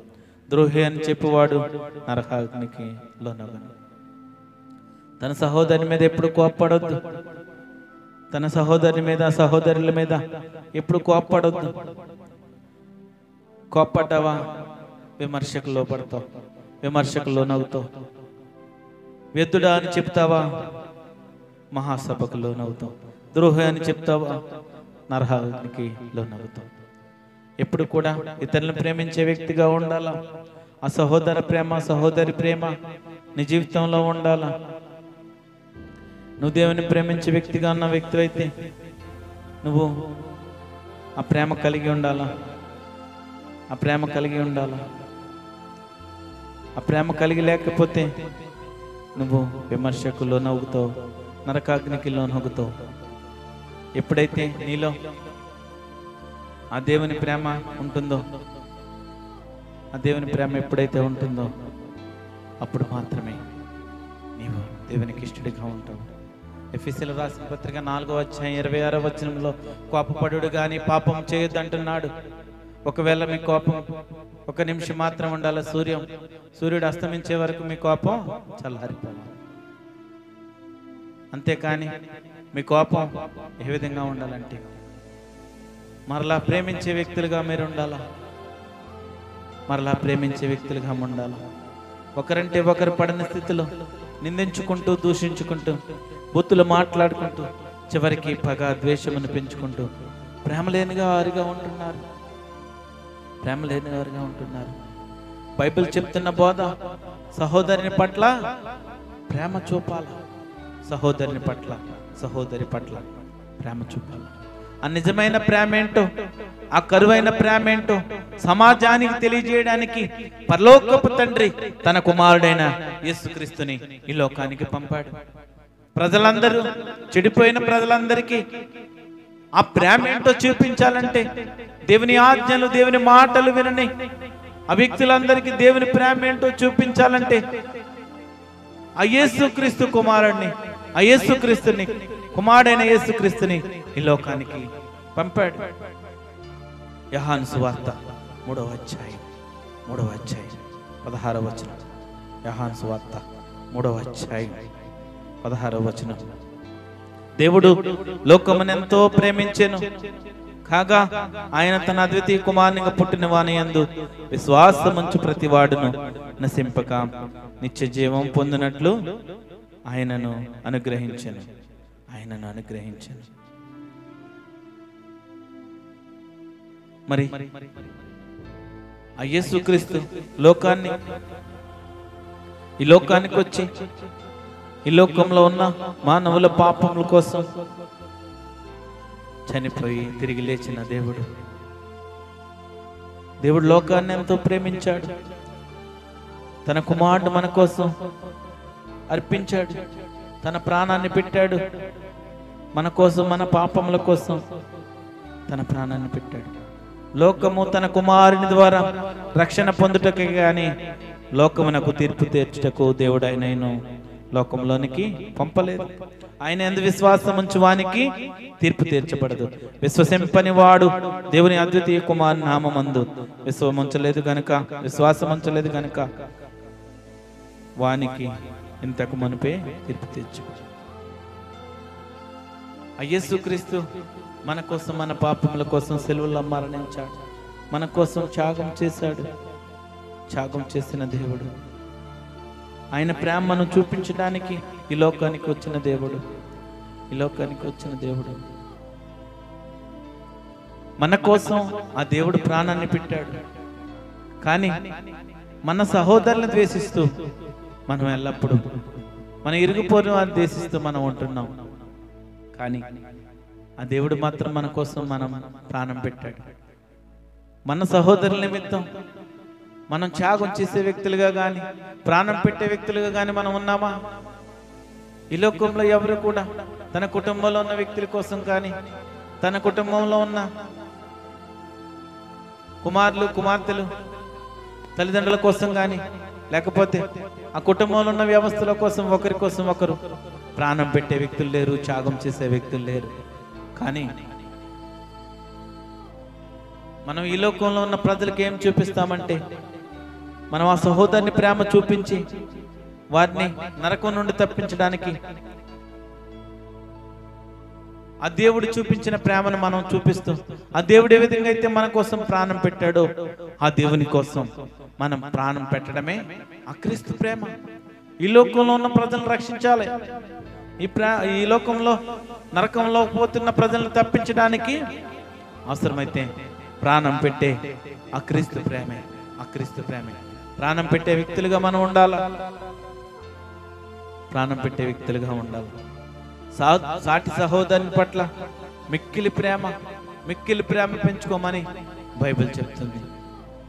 ద్రోహి అని చెప్పువాడు నరకాగ్నికి లోనగును. తన సహోదరుని మీద ఎప్పుడు కోప్పడొద్దు. తన సహోదరుని మీద, సహోదరుల మీద ఎప్పుడు కోప్పడొద్దు. కోప్పడ్డావా విమర్శకు లోపడతావు, విమర్శకు లోనవుతావు. వ్యర్థుడా అని చెప్తావా మహాసభకు లోనవుతావు. ద్రోహి అని చెప్తావా నరకాగ్నికి లోనవుతావు. ఎప్పుడు కూడా ఇతరులను ప్రేమించే వ్యక్తిగా ఉండాలా. ఆ సహోదరి ప్రేమ నీ జీవితంలో ఉండాలా. నువ్వు దేవుని ప్రేమించే వ్యక్తిగా ఉన్న వ్యక్తి అయితే నువ్వు ఆ ప్రేమ కలిగి ఉండాలా. ఆ ప్రేమ కలిగి లేకపోతే నువ్వు విమర్శకు లోనవుతావు, నరకాగ్నికి లోనవుతావు. ఎప్పుడైతే నీలో ఆ దేవుని ప్రేమ ఉంటుందో, ఆ దేవుని ప్రేమ ఎప్పుడైతే ఉంటుందో అప్పుడు మాత్రమే నీవు దేవునికి ఇష్టడిగా ఉంటావు. ఎఫెసీయుల రాసిన పత్రిక 4:26 కోపపడుడు కానీ పాపం చేయొద్దు అంటున్నాడు. ఒకవేళ మీ కోపం 1 నిమిషం మాత్రం ఉండాలి. సూర్యుడు అస్తమించే వరకు మీ కోపం చల్లారిపోవాలి. అంతేకాని మీ కోపం ఏ విధంగా ఉండాలంటే మరలా ప్రేమించే వ్యక్తులుగా మీరు ఉండాలా, మరలా ప్రేమించే వ్యక్తులుగా ఉండాలా. ఒకరంటే ఒకరు పడిన స్థితిలో నిందించుకుంటూ, దూషించుకుంటూ, బూతులు మాట్లాడుకుంటూ, చివరికి పగ ద్వేషమును పెంచుకుంటూ ప్రేమ లేని వారిగా ఉంటున్నారు. ప్రేమ లేని వారిగా ఉంటున్నారు. బైబిల్ చెప్తున్న బోధ సహోదరుని పట్ల ప్రేమ చూపాల, సహోదరుని పట్ల, సహోదరి పట్ల ప్రేమ చూపాలి. ఆ నిజమైన ప్రేమ ఏంటో, ఆ కరువైన ప్రేమ ఏంటో సమాజానికి తెలియజేయడానికి పరలోకపు తండ్రి తన కుమారుడైన యేసుక్రీస్తుని ఈ లోకానికి పంపాడు. ప్రజలందరూ, చెడిపోయిన ప్రజలందరికీ ఆ ప్రేమ ఏంటో చూపించాలంటే, దేవుని ఆజ్ఞలు, దేవుని మాటలు వినని ఆ వ్యక్తులందరికీ దేవుని ప్రేమ ఏంటో చూపించాలంటే ఆ యేసుక్రీస్తు కుమారుడిని, ఆ యేసుక్రీస్తుని, కుమారుడైన యేసుక్రీస్తుని ఈ లోకానికి పంపాడు. యోహాను సువార్త 3వ అధ్యాయం 16వ వచనం. యోహాను సువార్త 3వ అధ్యాయం 16వ వచనం. దేవుడు లోకమును ఎంతో ప్రేమించెను కాగా ఆయన తన అద్వితీయ కుమారునిగా పుట్టిన వాని యందు విశ్వాసముంచు ప్రతి వాడును నశింపక నిత్య జీవం పొందినట్లు ఆయనను అనుగ్రహించెను. మరి ఆ యేసుక్రీస్తు ఈ లోకానికి వచ్చి ఈ లోకంలో ఉన్న మానవుల పాపముల కోసం చనిపోయి తిరిగి లేచిన దేవుడు లోకాన్ని ఎంతో ప్రేమించాడు. తన కుమారుడు మన కోసం అర్పించాడు, తన ప్రాణాన్ని పెట్టాడు. మన కోసం, మన పాపముల కోసం తన ప్రాణాన్ని పెట్టాడు. లోకము తన కుమారుని ద్వారా రక్షణ పొందుటకే గాని లోకమునకు తీర్పు తీర్చుటకు దేవుడు ఆయనను లోకంలోనికి పంపలేదు. ఆయన యందు విశ్వాసం ఉంచు వానికి తీర్పు తీర్చబడదు. విశ్వసింపని వాడు దేవుని అద్వితీయ కుమారుని నామమందు విశ్వాసం ఉంచలేదు గనుక వానికి ఇంతకు మునిపే తీర్పు తీర్చబడదు. యేసుక్రీస్తు మన కోసం, మన పాపముల కోసం సెలవుల్లో మరణించాడు. మన కోసం త్యాగం చేశాడు. త్యాగం చేసిన దేవుడు, ఆయన ప్రేమను చూపించడానికి ఈ లోకానికి వచ్చిన దేవుడు, మన కోసం ఆ దేవుడు ప్రాణాన్ని పెట్టాడు. కానీ మన సహోదరులను ద్వేషిస్తూ మనం ఎల్లప్పుడూ, మన ఇరుగుపోయిన వారిని ద్వేషిస్తూ మనం ఉంటున్నాం. కానీ ఆ దేవుడు మాత్రం మన కోసం మనం ప్రాణం పెట్టాడు. మన సహోదరుల నిమిత్తం మనం త్యాగం చేసే వ్యక్తులుగా కానీ, ప్రాణం పెట్టే వ్యక్తులుగా కానీ మనం ఉన్నామా? ఈ లోకంలో ఎవరు కూడా తన కుటుంబంలో ఉన్న వ్యక్తుల కోసం కానీ, తన కుటుంబంలో ఉన్న కుమారులు, కుమార్తెలు, తల్లిదండ్రుల కోసం కానీ, లేకపోతే ఆ కుటుంబంలో ఉన్న వ్యవస్థల కోసం ఒకరి కోసం ఒకరు ప్రాణం పెట్టే వ్యక్తులు లేరు, త్యాగం చేసే వ్యక్తులు లేరు. కానీ మనం ఈ లోకంలో ఉన్న ప్రజలకు ఏం చూపిస్తామంటే, మనం ఆ సహోదరుని ప్రేమ చూపించి వారిని నరకం నుండి తప్పించడానికి ఆ దేవుడు చూపించిన ప్రేమను మనం చూపిస్తూ, ఆ దేవుడు ఏ విధంగా అయితే మన కోసం ప్రాణం పెట్టాడో ఆ దేవుని కోసం మనం ప్రాణం పెట్టడమే ఆ క్రీస్తు ప్రేమ. ఈ లోకంలో ఉన్న ప్రజలను రక్షించాలి. ఈ లోకంలో నరకంలో పోతున్న ప్రజలను తప్పించడానికి అవసరమైతే ప్రాణం పెట్టే ఆ క్రీస్తు ప్రేమే. ప్రాణం పెట్టే వ్యక్తులుగా మనం ఉండాలి. సాటి సహోదరుని పట్ల మిక్కిలి ప్రేమ పెంచుకోమని బైబిల్ చెప్తుంది.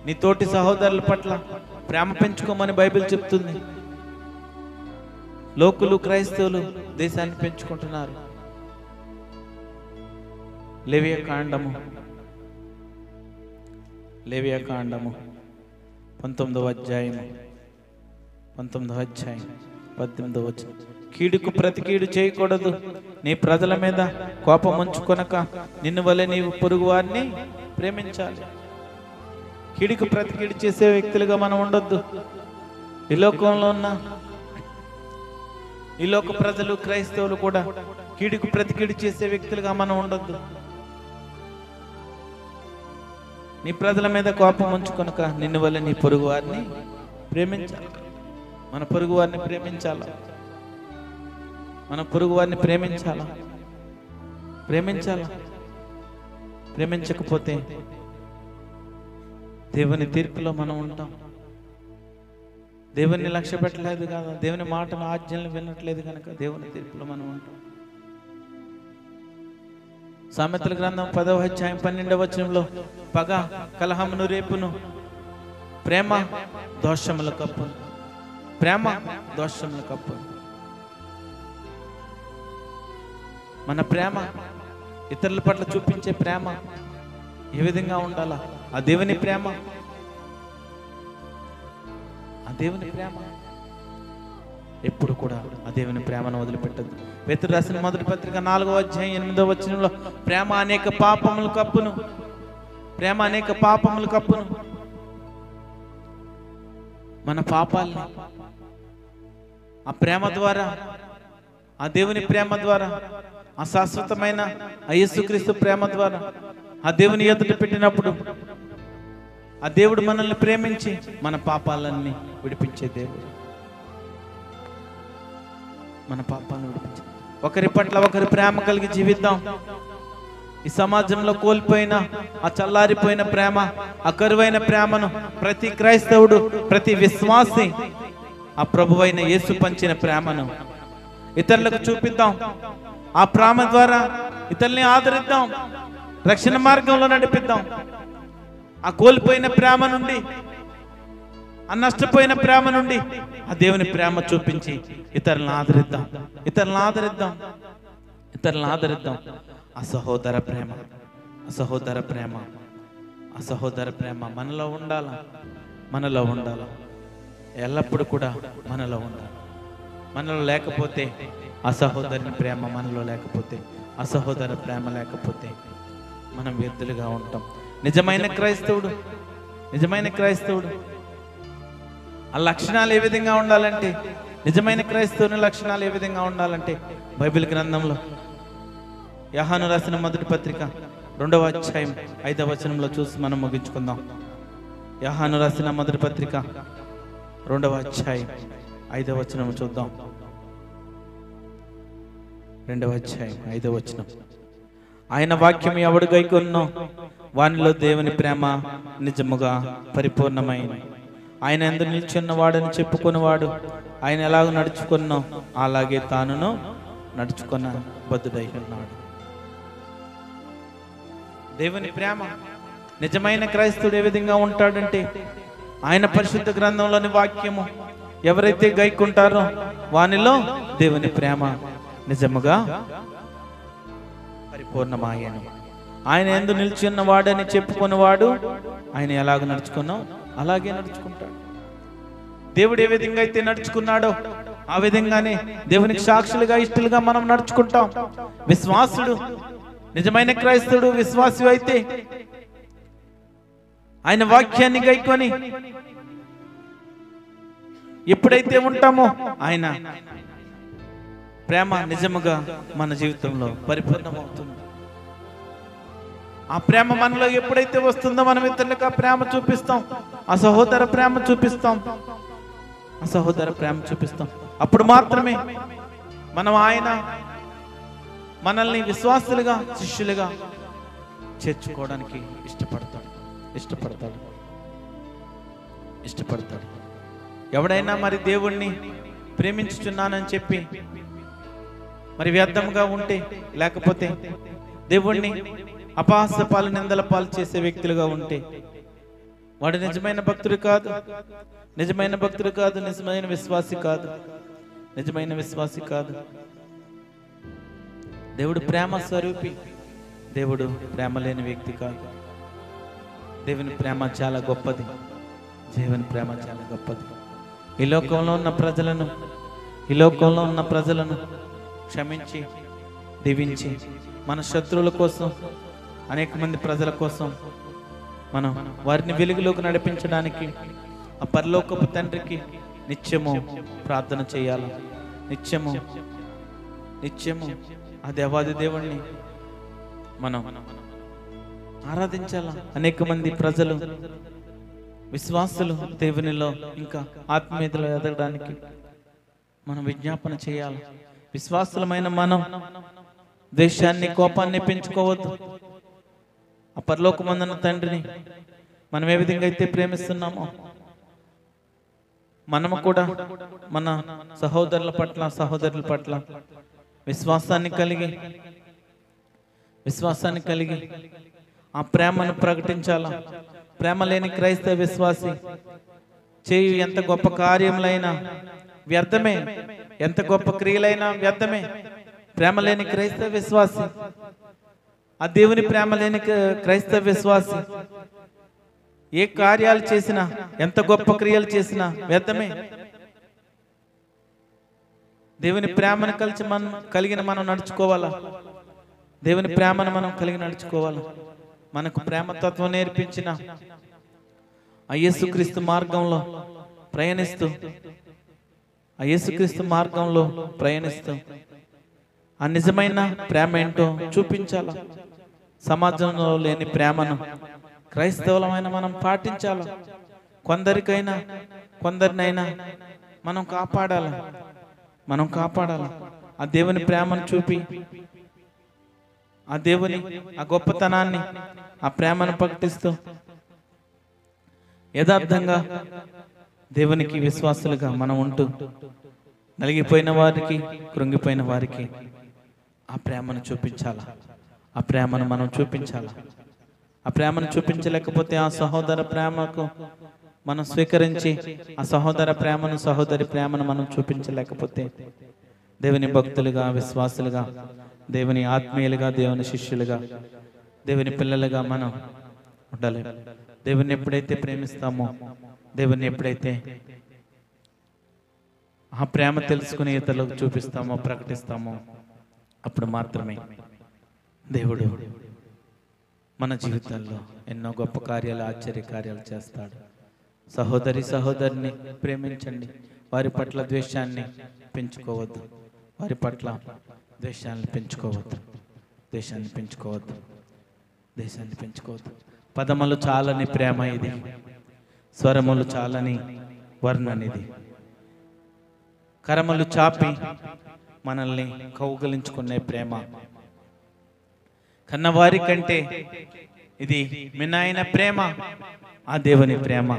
నీ తోటి సహోదరుల పట్ల ప్రేమ పెంచుకోమని బైబిల్ చెప్తుంది. లోకులు, క్రైస్తవులు దేశాన్ని పెంచుకుంటున్నారు. లేవియాకాండము 19వ అధ్యాయం 18వ వచనం. కీడుకు ప్రతి కీడు చేయకూడదు, నీ ప్రజల మీద కోపం ఉంచుకొనక నిన్ను వలె నీవు పొరుగు వారిని ప్రేమించాలి. కీడుకు ప్రతి కీడు చేసే వ్యక్తులుగా మనం ఉండొద్దు. ఈ లోకంలో ఉన్న ఈ లోక ప్రజలు, క్రైస్తవులు కూడా కీడుకు ప్రతి కీడు చేసే వ్యక్తులుగా మనం ఉండొద్దు. నీ ప్రజల మీద కోపం ఉంచుకొనక నిన్ను వల్ల నీ పొరుగు వారిని ప్రేమించాలి. మన పొరుగు వారిని ప్రేమించాలా? మన పొరుగు వారిని ప్రేమించాలా? ప్రేమించకపోతే దేవుని తీర్పులో మనం ఉంటాం. దేవుని లక్ష్య పెట్టలేదు కదా, దేవుని మాటను, ఆజ్ఞలను వినట్లేదు కనుక దేవుని తీర్పులో మనం ఉంటాం. సామెతల గ్రంథం 10వ అధ్యాయం 12వ వచనంలో పగ కలహమును రేపును, ప్రేమ దోషముల కప్పును. మన ప్రేమ, ఇతరుల పట్ల చూపించే ప్రేమ ఏ విధంగా ఉండాలా? ఆ దేవుని ప్రేమ ఎప్పుడు కూడా ఆ దేవుని ప్రేమను వదిలిపెట్టద్దు. పేతురు రాసిన మొదటి పత్రిక 4వ అధ్యాయం 8వ వచనంలో ప్రేమ అనేక పాపములు కప్పును. మన పాపాల్ని ఆ ప్రేమ ద్వారా, ఆ దేవుని ప్రేమ ద్వారా, ఆ శాశ్వతమైన ఆ యేసుక్రీస్తు ప్రేమ ద్వారా ఆ దేవుని ఎదుట పెట్టినప్పుడు ఆ దేవుడు మనల్ని ప్రేమించి మన పాపాలన్నీ విడిపించే దేవుడు. మన పాపాలను విడిపించే, ఒకరి పట్ల ఒకరి ప్రేమ కలిగి జీవిద్దాం. ఈ సమాజంలో కోల్పోయిన ఆ చల్లారిపోయిన ప్రేమ, ఆ కరువైన ప్రేమను ప్రతి క్రైస్తవుడు, ప్రతి విశ్వాసి ఆ ప్రభువైన యేసు పంచిన ప్రేమను ఇతరులకు చూపిద్దాం. ఆ ప్రేమ ద్వారా ఇతరుల్ని ఆదరిద్దాం, రక్షణ మార్గంలో నడిపిద్దాం. ఆ కోల్పోయిన ప్రేమ నుండి, ఆ నష్టపోయిన ప్రేమ నుండి ఆ దేవుని ప్రేమ చూపించి ఇతరులను ఆదరిద్దాం. ఆ సహోదర ప్రేమ మనలో ఉండాలా. ఎల్లప్పుడూ కూడా మనలో ఉండాలి. మనలో లేకపోతే, ఆ సహోదరుని ప్రేమ మనలో లేకపోతే, ఆ సహోదర ప్రేమ లేకపోతే మనం వ్యర్థులుగా ఉంటాం. నిజమైన క్రైస్తవుడు ఆ లక్షణాలు ఏ విధంగా ఉండాలంటే, నిజమైన క్రైస్తవుని లక్షణాలు ఏ విధంగా ఉండాలంటే బైబిల్ గ్రంథంలో యోహాను రాసిన మొదటి పత్రిక 2వ అధ్యాయం 5వ వచనంలో చూసి మనం ముగించుకుందాం. యోహాను రాసిన మొదటి పత్రిక 2వ అధ్యాయం 5వ వచనం చూద్దాం. 2వ అధ్యాయం 5వ వచనం. ఆయన వాక్యం ఎవడు గైకొన్నో వానిలో దేవుని ప్రేమ నిజముగా పరిపూర్ణమైన. ఆయన యందు నిలిచున్న వాడని చెప్పుకున్నవాడు ఆయన ఎలాగ నడుచుకున్నో అలాగే తానును నడుచుకున్న బద్ధుడై ఉన్నాడు. దేవుని ప్రేమ, నిజమైన క్రైస్తవుడు ఏ విధంగా ఉంటాడంటే, ఆయన పరిశుద్ధ గ్రంథంలోని వాక్యము ఎవరైతే గైకుంటారో వానిలో దేవుని ప్రేమ నిజముగా పరిపూర్ణమాయను. ఆయన యందు నిలిచి ఉన్నవాడని చెప్పుకున్నవాడు ఆయన ఎలాగ నడుచుకున్నావు అలాగే నడుచుకుంటాడు. దేవుడు ఏ విధంగా అయితే నడుచుకున్నాడో ఆ విధంగానే దేవునికి సాక్షులుగా, ఇష్టలుగా మనం నడుచుకుంటాం. విశ్వాసుడు, నిజమైన క్రైస్తవుడు విశ్వాసి అయితే ఆయన వాక్యాన్ని గైకొని ఎప్పుడైతే ఉంటామో ఆయన ప్రేమ నిజముగా మన జీవితంలో పరిపూర్ణమవుతుంది. ఆ ప్రేమ మనలో ఎప్పుడైతే వస్తుందో మనం ఇతరులకు ఆ ప్రేమ చూపిస్తాం, ఆ సహోదర ప్రేమ చూపిస్తాం. అప్పుడు మాత్రమే మనం ఆయన మనల్ని విశ్వాసులుగా, శిష్యులుగా చేర్చుకోవడానికి ఇష్టపడతాడు. ఎవడైనా మరి దేవుణ్ణి ప్రేమించుచున్నానని చెప్పి మరి వ్యర్థంగా ఉంటే, లేకపోతే దేవుణ్ణి అపహాస్య పాలు, నిందల పాలు చేసే వ్యక్తులుగా ఉంటే వాడు నిజమైన భక్తుడు కాదు, నిజమైన విశ్వాసి కాదు. దేవుడు ప్రేమ స్వరూపి, దేవుడు ప్రేమ లేని వ్యక్తి కాదు. దేవుని ప్రేమ చాలా గొప్పది. దేవుని ప్రేమ చాలా గొప్పది. ఈ లోకంలో ఉన్న ప్రజలను క్షమించి దీవించి మన శత్రువుల కోసం, అనేక మంది ప్రజల కోసం మనం వారిని వెలుగులోకి నడిపించడానికి ఆ పరలోకపు తండ్రికి నిత్యము ప్రార్థన చేయాలి. నిత్యము ఆ దేవాది దేవుణ్ణి మనం ఆరాధించాల. అనేక మంది ప్రజలు, విశ్వాసులు దేవునిలో ఇంకా ఆత్మీయతలో ఎదగడానికి మనం విజ్ఞాపన చేయాలి. విశ్వాసులమైన మనం ద్వేషాన్ని, కోపాన్ని పెంచుకోవద్దు. ఆ పరలోకమందున్న తండ్రిని మనం ఏ విధంగా అయితే ప్రేమిస్తున్నామో మనము కూడా మన సహోదరుల పట్ల విశ్వాసాన్ని కలిగి ఆ ప్రేమను ప్రకటించాలా. ప్రేమ లేని క్రైస్తవ విశ్వాసి చేయు ఎంత గొప్ప కార్యములైనా వ్యర్థమే, ఎంత గొప్ప క్రియలైనా వ్యర్థమే. ప్రేమ లేని క్రైస్తవ విశ్వాసి, ఆ దేవుని ప్రేమ లేని క్రైస్తవ విశ్వాసి ఏ కార్యాలు చేసినా, ఎంత గొప్ప క్రియలు చేసినా వ్యర్థమే. దేవుని ప్రేమను కలిగిన మనం నడుచుకోవాలా. దేవుని ప్రేమను మనం కలిగి నడుచుకోవాలా. మనకు ప్రేమతత్వం నేర్పించిన ఆ యేసుక్రీస్తు మార్గంలో ప్రయాణిస్తూ ఆ నిజమైన ప్రేమ ఏంటో చూపించాల. సమాజంలో లేని ప్రేమను క్రైస్తవులమైన మనం పాటించాల. కొందరినైనా మనం కాపాడాల. ఆ దేవుని ప్రేమను చూపి, ఆ దేవుని ఆ గొప్పతనాన్ని, ఆ ప్రేమను ప్రకటిస్తూ యథార్థంగా దేవునికి విశ్వాసులుగా మనం ఉంటూ నలిగిపోయిన వారికి, కృంగిపోయిన వారికి ఆ ప్రేమను చూపించాలా. ఆ ప్రేమను మనం చూపించాలా. ఆ ప్రేమను చూపించలేకపోతే, ఆ సహోదర ప్రేమకు మనం స్వీకరించి ఆ సహోదరి ప్రేమను మనం చూపించలేకపోతే, దేవుని భక్తులుగా, విశ్వాసులుగా, దేవుని ఆత్మీయులుగా, దేవుని శిష్యులుగా, దేవుని పిల్లలుగా మనం ఉండలేము. దేవుని ఎప్పుడైతే ప్రేమిస్తామో, దేవుని ఎప్పుడైతే ఆ ప్రేమ తెలుసుకుని ఇతరులకు చూపిస్తామో, ప్రకటిస్తామో, అప్పుడు మాత్రమే దేవుడు మన జీవితాల్లో ఎన్నో గొప్ప కార్యాలు, ఆశ్చర్య కార్యాలు చేస్తాడు. సహోదరిని ప్రేమించండి. వారి పట్ల ద్వేషాన్ని పెంచుకోవద్దు. దేశాన్ని పెంచుకోవద్దు. పదములు చాలని ప్రేమ ఇది, స్వరములు చాలని వర్ణనిది. కరములు చాపి మనల్ని కౌగలించుకునే ప్రేమ. కన్నవారి కంటే ఇది మిన్నైన ప్రేమ, ఆ దేవుని ప్రేమ.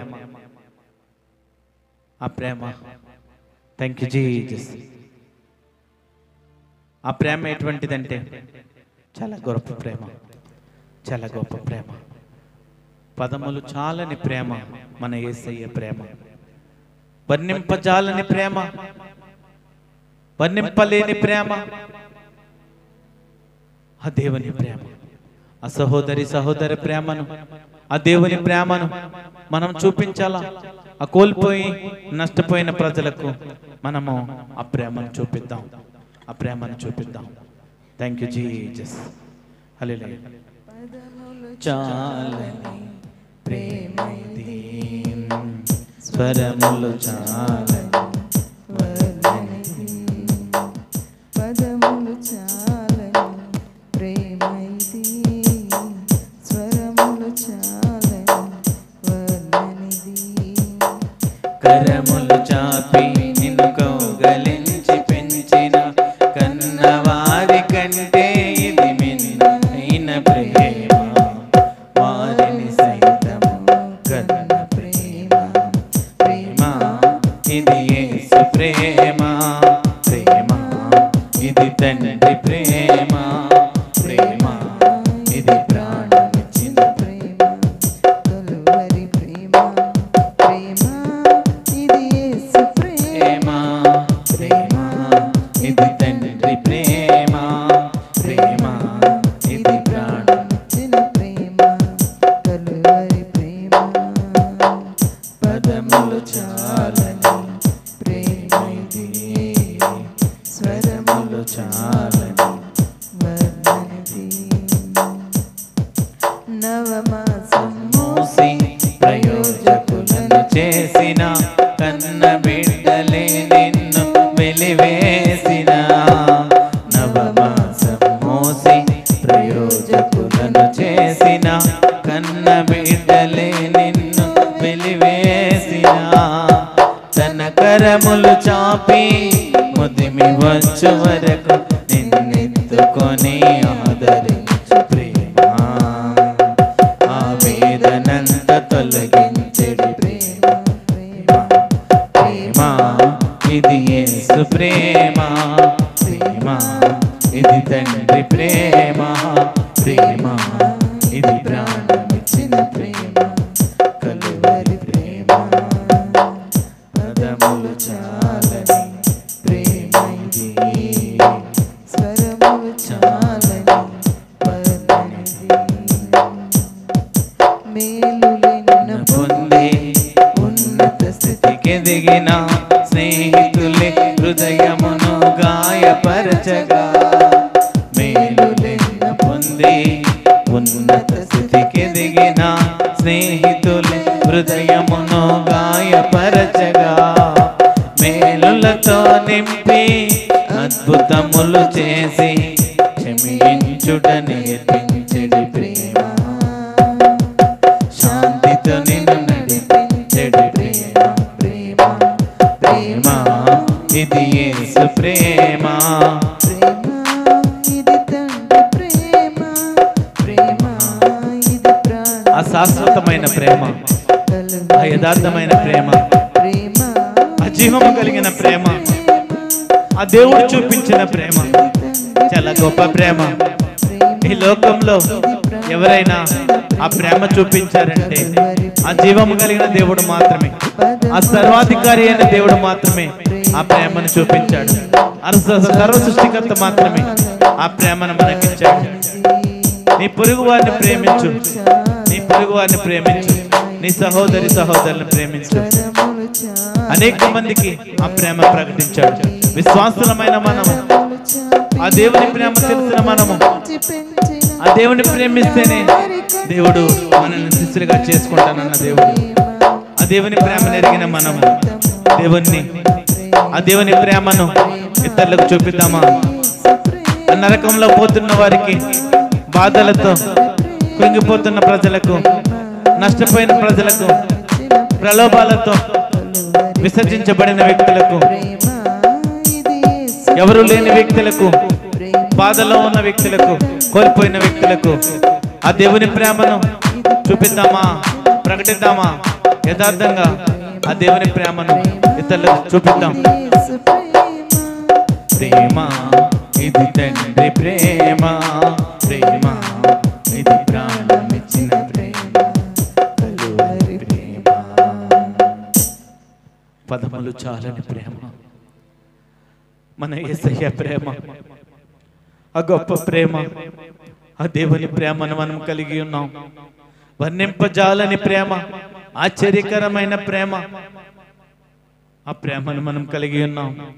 ఆ ప్రేమ, థ్యాంక్ యూ జీసస్. ఆ ప్రేమ ఎటువంటిదంటే చాలా గొప్ప ప్రేమ. పదములు చాలని ప్రేమ మన యేసయ్య ప్రేమ. వర్ణింపజాలని ప్రేమ, వర్ణింపలేని ప్రేమ ఆ దేవుని ప్రేమ. ఆ సహోదరి ప్రేమను, ఆ దేవుని ప్రేమను మనం చూపించాలా. ఆ కోల్పోయి నష్టపోయిన ప్రజలకు మనము ఆ ప్రేమను చూపిద్దాం. Thank you Jesus. హల్లెలూయా. చాలని ప్రేమ ఇది, స్వరములు చాలని వర్ణనిది. పదములు చాలని ప్రేమ ఇది, స్వరములు చాలని వర్ణనిది. కరములు చాపి నిన్ను కౌగలించి పెంచిన కన్నవారి కంటే ఇది మిన్నైన ప్రేమ. వారిని సైతము కన్న ప్రేమ. ఇది యేసు ప్రేమ. ఇది తండ్రి ప్రేమ. ఇది ప్రాణమిచ్చిన ప్రేమ, కలువరి ప్రేమ. ఇది యేసు ప్రేమ. ఇది తండ్రి ప్రేమ. ఇది ప్రాణ చేసిన కన్న బిడ్డలే నిన్ను వెలివేసిన నవమాసం మోసి ప్రయోజకులను చేసిన కన్న బిడ్డలే నిన్ను వెలివేసిన తన కరములు చాపి ముదిమి వచ్చు వరకు నిన్నెత్తుకొని ఆదరించు ప్రేమ ఆవేదనంత తొలగించెడి ప్రేమ ప్రేమ ఇది యేసు ప్రేమ ప్రేమ ఇది తండ్రి ప్రేమ ప్రేమ ఇది ప్రాణమిచ్చిన ప్రేమ కలువరి ప్రేమ పదములు చాలని ప్రేమ ఇది స్వరములు చాలని వర్ణనిది మేలులెన్నో పొంది ఉన్నత స్థితికి దిగిన స్నేహితులే హృదయమును గాయపరచగా మేలులెన్నో పొంది ఉన్నత స్థితికి దిగిన స్నేహితులే హృదయమును గాయపరచగా మేలులతో నింపి అద్భుతములు చేసి క్షమించుట నేర్పించెడి ప్రేమ శాంతితో నిన్ను నడిపించెడి ప్రేమ ప్రేమ ప్రేమ ఇది యేసు ప్రేమ ప్రేమ ఇది తండ్రి ప్రేమ ప్రేమ ఇది ప్రాణ అశాశ్వతమైన ప్రేమ ఆ యథార్థమైన ప్రేమ ప్రేమ ఆ జీవము కలిగిన ప్రేమ ఆ దేవుడు చూపించిన ప్రేమ చాలా గొప్ప ప్రేమ ఈ లోకంలో ఎవరైనా ఆ ప్రేమ చూపించారంటే ఆ జీవము కలిగిన దేవుడు మాత్రమే ఆ సర్వాధికారి అయిన దేవుడు మాత్రమే ఆ ప్రేమను చూపించాడు సర్వ సృష్టికర్త మాత్రమే ఆ ప్రేమను మనకిచ్చాడు నీ పొరుగు వారిని ప్రేమించు నీ పొరుగు వారిని ప్రేమించు నీ సహోదరి సహోదరులను ప్రేమించు అనేక మందికి ఆ ప్రేమ ప్రకటించాడు విశ్వాసులమైన మనము ఆ దేవుని ప్రేమ తెలిసిన మనము ఆ దేవుని ప్రేమిస్తేనే దేవుడు మనల్ని శిష్యులుగా చేసుకుంటానన్న దేవుడు ఆ దేవుని ప్రేమను ఎరిగిన మనము ఆ దేవుని ప్రేమను ఇతరులకు చూపిద్దామా నరకంలో పోతున్న వారికి బాధలతో కృంగిపోతున్న ప్రజలకు నష్టపోయిన ప్రజలకు ప్రలోభాలతో విసర్జించబడిన వ్యక్తులకు ఎవరు లేని వ్యక్తులకు బాధలో ఉన్న వ్యక్తులకు కోల్పోయిన వ్యక్తులకు ఆ దేవుని ప్రేమను చూపిద్దామా ప్రకటిద్దామా యథార్థంగా ఆ దేవుని ప్రేమను ఇతరులకు చూపిద్దాం ప్రేమ ఇది తండ్రి ప్రేమ ప్రేమ ఇది ప్రాణమిచ్చిన ప్రేమ కలువరి ప్రేమ పదములు చాలని ప్రేమ మన యేసయ్య ప్రేమ ఆ గొప్ప ప్రేమ ఆ దేవుని ప్రేమను మనం కలిగి ఉన్నాం వర్ణింపజాలని ప్రేమ ఆశ్చర్యకరమైన ప్రేమ ఆ ప్రేమను మనం కలిగి ఉన్నాం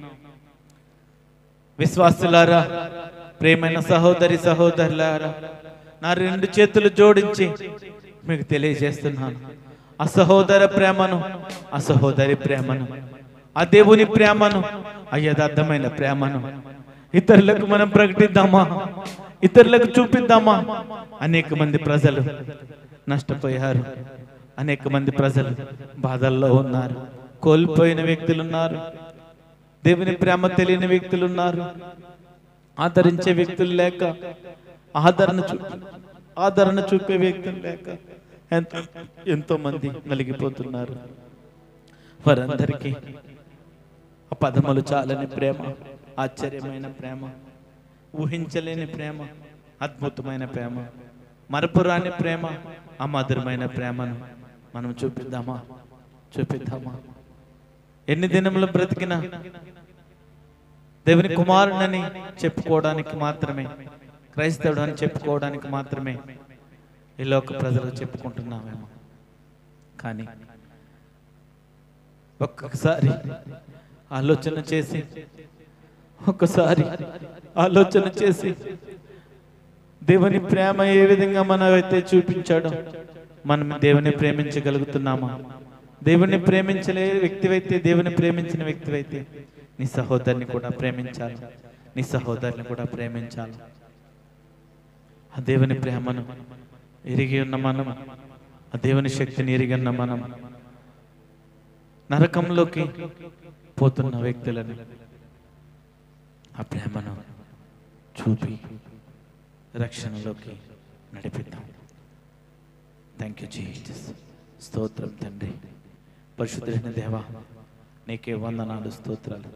విశ్వాసులారా ప్రేమైన సహోదరి సహోదరులారా నా రెండు చేతులు జోడించి మీకు తెలియజేస్తున్నాను ఆ సహోదర ప్రేమను ఆ సహోదరి ప్రేమను ఆ దేవుని ప్రేమను ఆ యథార్థమైన ప్రేమను ఇతరులకు మనం ప్రకటిద్దామా ఇతరులకు చూపిద్దామా అనేక మంది ప్రజలు నష్టపోయారు అనేక మంది ప్రజలు బాధల్లో ఉన్నారు కోల్పోయిన వ్యక్తులు ఉన్నారు దేవుని ప్రేమ తెలియని వ్యక్తులు ఉన్నారు ఆదరించే వ్యక్తులు లేక ఆదరణ చూపే వ్యక్తులు లేక ఎంతో మంది నలిగిపోతున్నారు వారందరికీ ఆ పదములు చాలని ప్రేమ ఆశ్చర్యమైన ప్రేమ ఊహించలేని ప్రేమ అద్భుతమైన ప్రేమ మరపురాని ప్రేమ ఆ మధురమైన ప్రేమను మనం చూపిద్దామా ఎన్ని దినములు బ్రతికినా దేవుని కుమారుడని చెప్పుకోవడానికి మాత్రమే క్రైస్తవుడు అని చెప్పుకోవడానికి మాత్రమే ఈ లోక ప్రజలకు చెప్పుకుంటున్నామేమో కానీ ఒక్కసారి ఆలోచన చేసి దేవుని ప్రేమ ఏ విధంగా మనమైతే చూపించాడో మనం దేవుని ప్రేమించగలుగుతున్నామా దేవుణ్ణి ప్రేమించలే వ్యక్తివైతే, దేవుని ప్రేమించిన వ్యక్తివైతే నీ సహోదరుని కూడా ప్రేమించాలి, నీ సహోదరుని కూడా ప్రేమించాలి. ఆ దేవుని ప్రేమను ఎరిగి ఉన్న మనం, ఆ దేవుని శక్తిని ఎరిగి ఉన్న మనం నరకంలోకి పోతున్న వ్యక్తులను ఆ ప్రేమను చూపి రక్షణలోకి నడిపిద్దాం. Thank you Jesus. స్తోత్రం తండ్రి. పరిశుద్ధుడైన దేవా, నీకే వందనాలు, స్తోత్రాలు.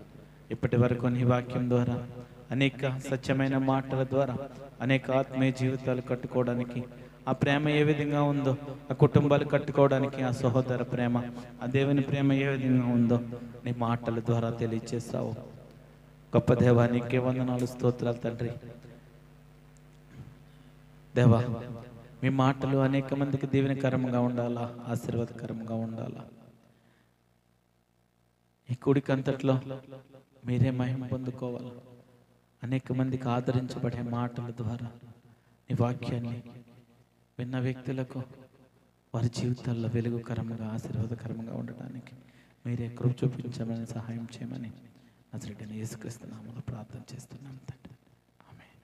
ఇప్పటి వరకు నీ వాక్యం ద్వారా, అనేక సత్యమైన మాటల ద్వారా అనేక ఆత్మీయ జీవితాలు కట్టుకోవడానికి, ఆ ప్రేమ ఏ విధంగా ఉందో ఆ కుటుంబాలు కట్టుకోవడానికి, ఆ సహోదర ప్రేమ, ఆ దేవుని ప్రేమ ఏ విధంగా ఉందో నీ మాటల ద్వారా తెలియచేసావు. గొప్ప దేవా, నీకే వందనాలు, స్తోత్రాలు తండ్రి. దేవా, మీ మాటలు అనేక మందికి దీవెనకరంగా ఉండాలా, ఆశీర్వాదకరంగా ఉండాలా. ఈ కూడికంతట్లో మీరే మహిమ పొందుకోవాలి. అనేక మందికి ఆదరించబడే మాటల ద్వారా నీ వాక్యాన్ని విన్న వ్యక్తులకు వారి జీవితాల్లో వెలుగుకరంగా, ఆశీర్వాదకరంగా ఉండడానికి మీరే కృప చూపించమని, సహాయం చేయమని నజరేయుడైన యేసుక్రీస్తు నామములో ప్రార్థన చేస్తున్నాం తండ్రి. ఆమేన్.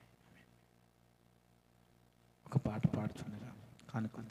ఒక పాట పాడుచుండగా కానుక